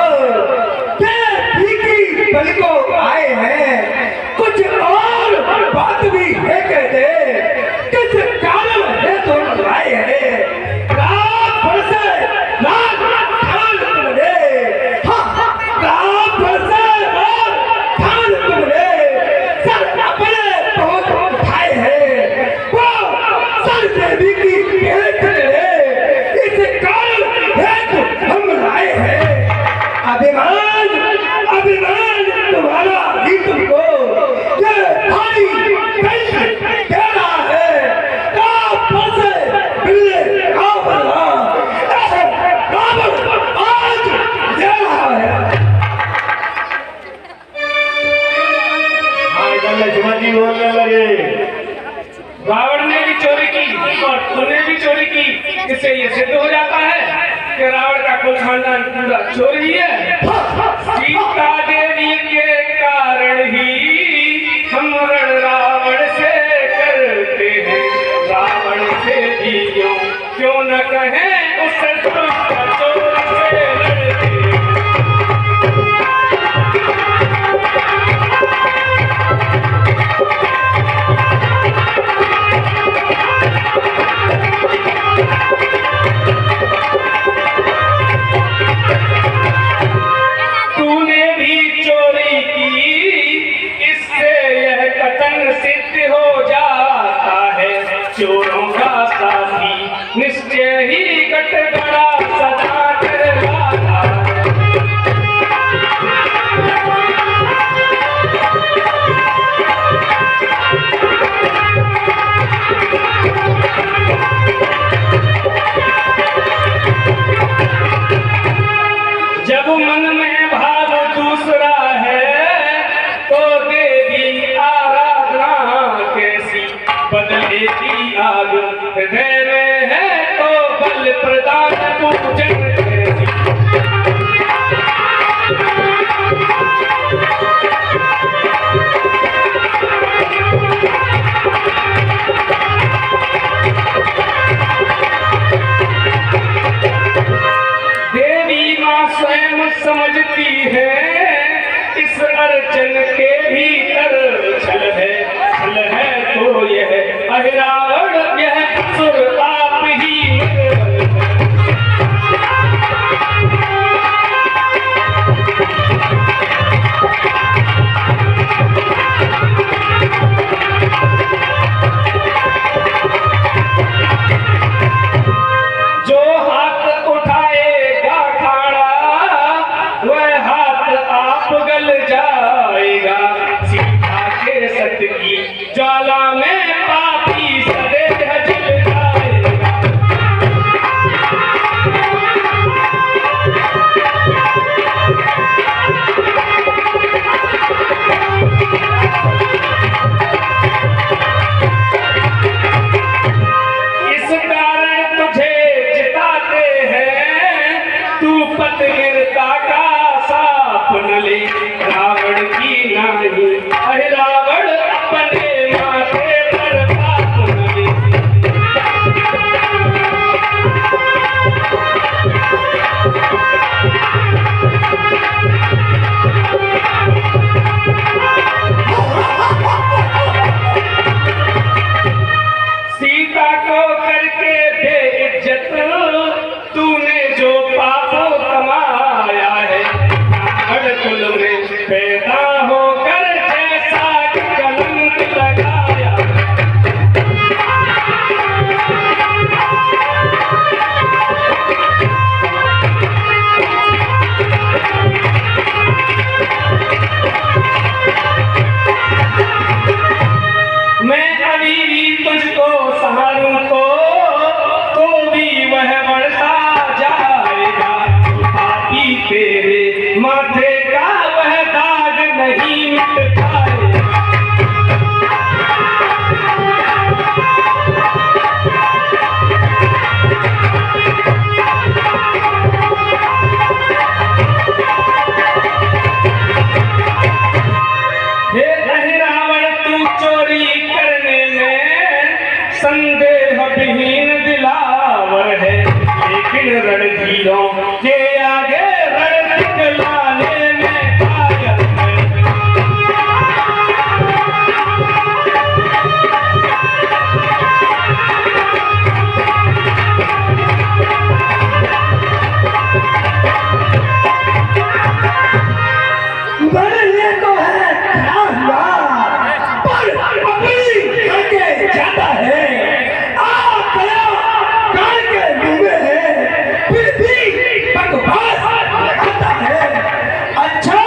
कि बलि को आए हैं, कुछ और बात भी है कहते, किस कारण है तुम आए हैं? रात भर से रात ठान तुमने, हाँ रात भर से रात ठान तुमने सर अपने बहुत उठाए हैं, वो सर देवी की भेंट करे, इस कारण है हम आए हैं। अभिमान अभिमान तुम्हारा ही तुमको ये भारी दंड दे रहा है। रावण से मिलने रावण आज दे रहा है। लक्ष्मण जी बोलने लगे, रावण ने भी चोरी की और तूने भी चोरी की, इससे ये सिद्ध हो जाता है कि रावण का कुल खानदान पूरा चोर ही है। सीता देवी के कारण ही हम रण रावण से कर शत्रु चोर से लड़ते। तूने भी चोरी की, इससे यह कथन सिद्ध हो जाता है, चोरों का साथी निश्चय ही कटघरा सदा डरवाता है। जब मन में भाव दूसरा है तो देवी आराधना कैसी, बदलेगी आग हृदय में है तो बल प्रदान पूजन कैसी। देवी माँ स्वयं समझती है इस अर्चन के भीतर छल है तो यह अहिरावण यह असुर आप ही जो हाथ उठाएगा खाड़ा वह हाथ आप गल जाएगा, सीता के सत की ज्वाला में पापी सदैव जल जाएगा। इस कारण तुझे चिताते हैं, तू पतगिरता का साप न ले, रावण की नानी अरे रावण अपने माथे पर पाप न ले। सीता को करके बेइज्जत तूने जो पाप कमाया है, हर कुल में पैदा होकर जैसा कलंक लगाया। मैं अभी तुझको सहारूं तो भी वह बढ़ता जाएगा, पापी तेरे माथे का वह दाग नहीं मिट पाएगा। हे अहिरावण तू चोरी करने में संदेह विहीन दिलावर है, लेकिन रणधीरों के आगे रण दिखलाने में कायर है। बढ़ने को है पर अपनी करके जाता है, आप गया काल के डूबे हैं, फिर भी बकवास आता है। अच्छा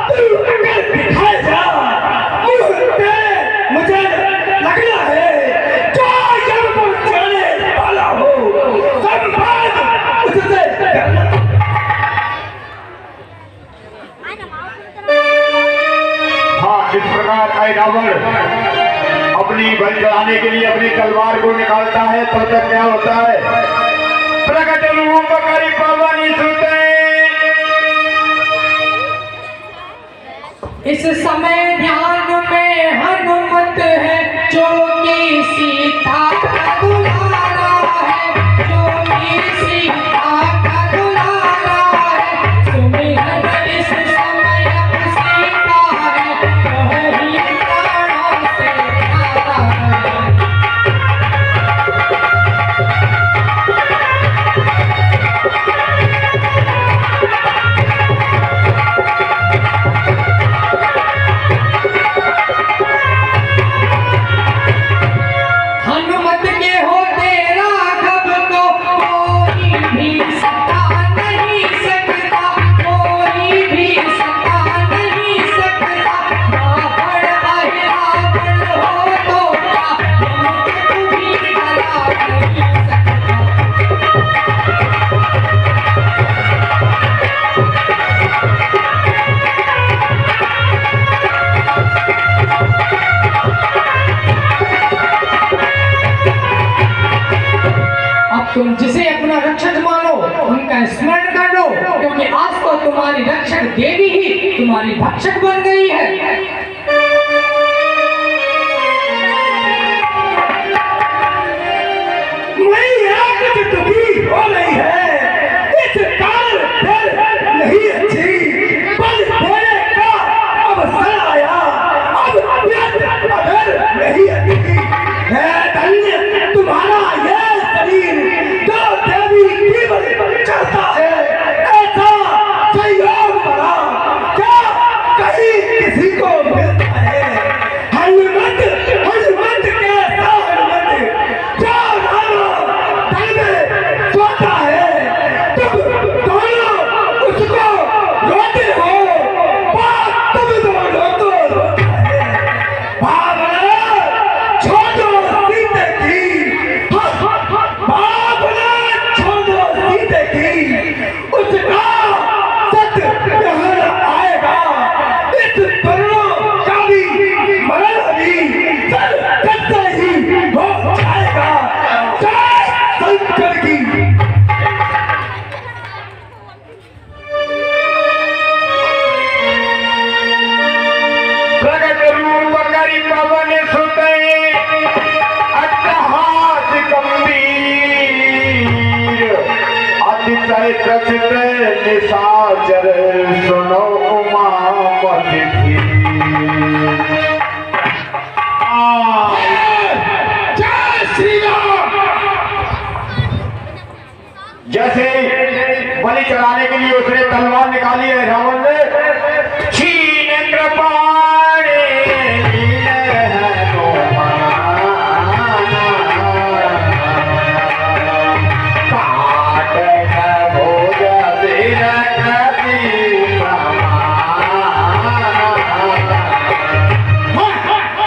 तू अगर दिखाए जा मुझे लगना है जो जब तक जाने वाला हो सब बात उससे करना। हाँ, इस प्रकार रावण अपनी बलि चढ़ाने के लिए अपनी तलवार को निकालता है, तब तक क्या होता है, प्रकट रूप करी पवनी सुते। इस समय ध्यान में हनुमत है, जो कि सीता का दुलारा है, जो कि रक्षक मानो, उनका स्मरण कर लो, क्योंकि आज तो तुम्हारी रक्षक देवी ही तुम्हारी भक्षक बन गई है। हो रही है, इस कारण फिर नहीं अच्छी, बल देने का अवसर आया, अब फिर नहीं अच्छी है। धन्य तुम्हारा ये शरीर जो देवी की बलि चलता है, ऐसा संयोग बना क्या कहीं किसी को मिलता है। हनुमत हनुमत के हनुमत जो नामा तन में सोता है, तुम दोनों उसको रोते हो, बात तुम दोनों को रोता है। भावना छोड़ो सीते की, भावना छोड़ो सीते की, उसका सत्य यहाँ आएगा। इस दोनों का भी मरण भी सत्य ही हो जाएगा। जय शंकर की। प्रगट रूप करि पवन सुते, अट्टहास गंभीर, अतिशय त्रसित निशाचर, सुनो उमापति धीर। जय श्री राम। जैसे बलि चढ़ाने के लिए उसने तलवार निकाली है रावण ने, छीन कृपाणे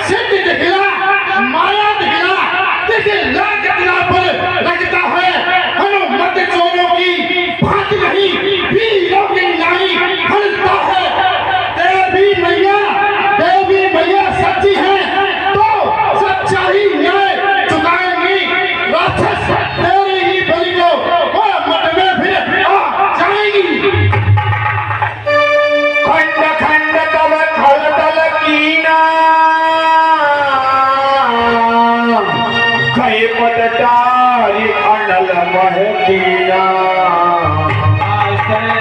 सिद्ध दिखला, माया दिखला, देखिए लाख दिला पर लगता है। हनुमत चोरों की भात नहीं, वीरों की नाई हलता है। देवी मैया सच्ची है तो सच्चाई न्याय चुकाएंगी। राक्षस तेरी ही बलि को मत में फिर आ जाएंगी। खंड खंड तब खल तल कीना, गए पद डारी अनल महकीना। इस तरह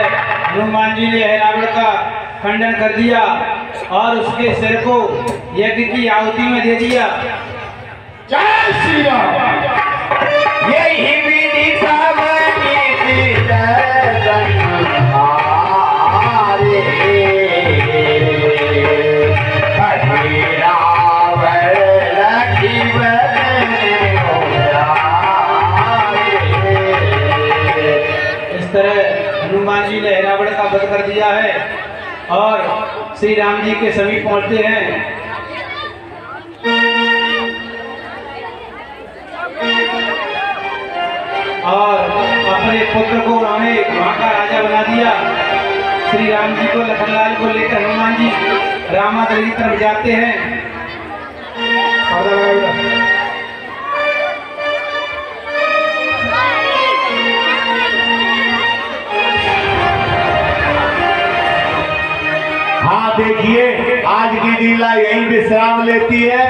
हनुमान जी ने रावण का खंडन कर दिया और उसके सिर को यज्ञ की आहुति में दे दिया। जय श्री राम। यही विधि सब नीति दर्शन हारे, कहे रावण लक्ष्मण इस तरह हनुमान जी ने रावण का वध कर दिया है और श्री राम जी के समीप पहुंचते हैं। और अपने पुत्र को उन्होंने वहाँ का राजा बना दिया। श्री राम जी को लखनलाल को लेकर हनुमान जी रामादरी की तरफ जाते हैं। हाँ देखिए, आज की लीला यही विश्राम लेती है।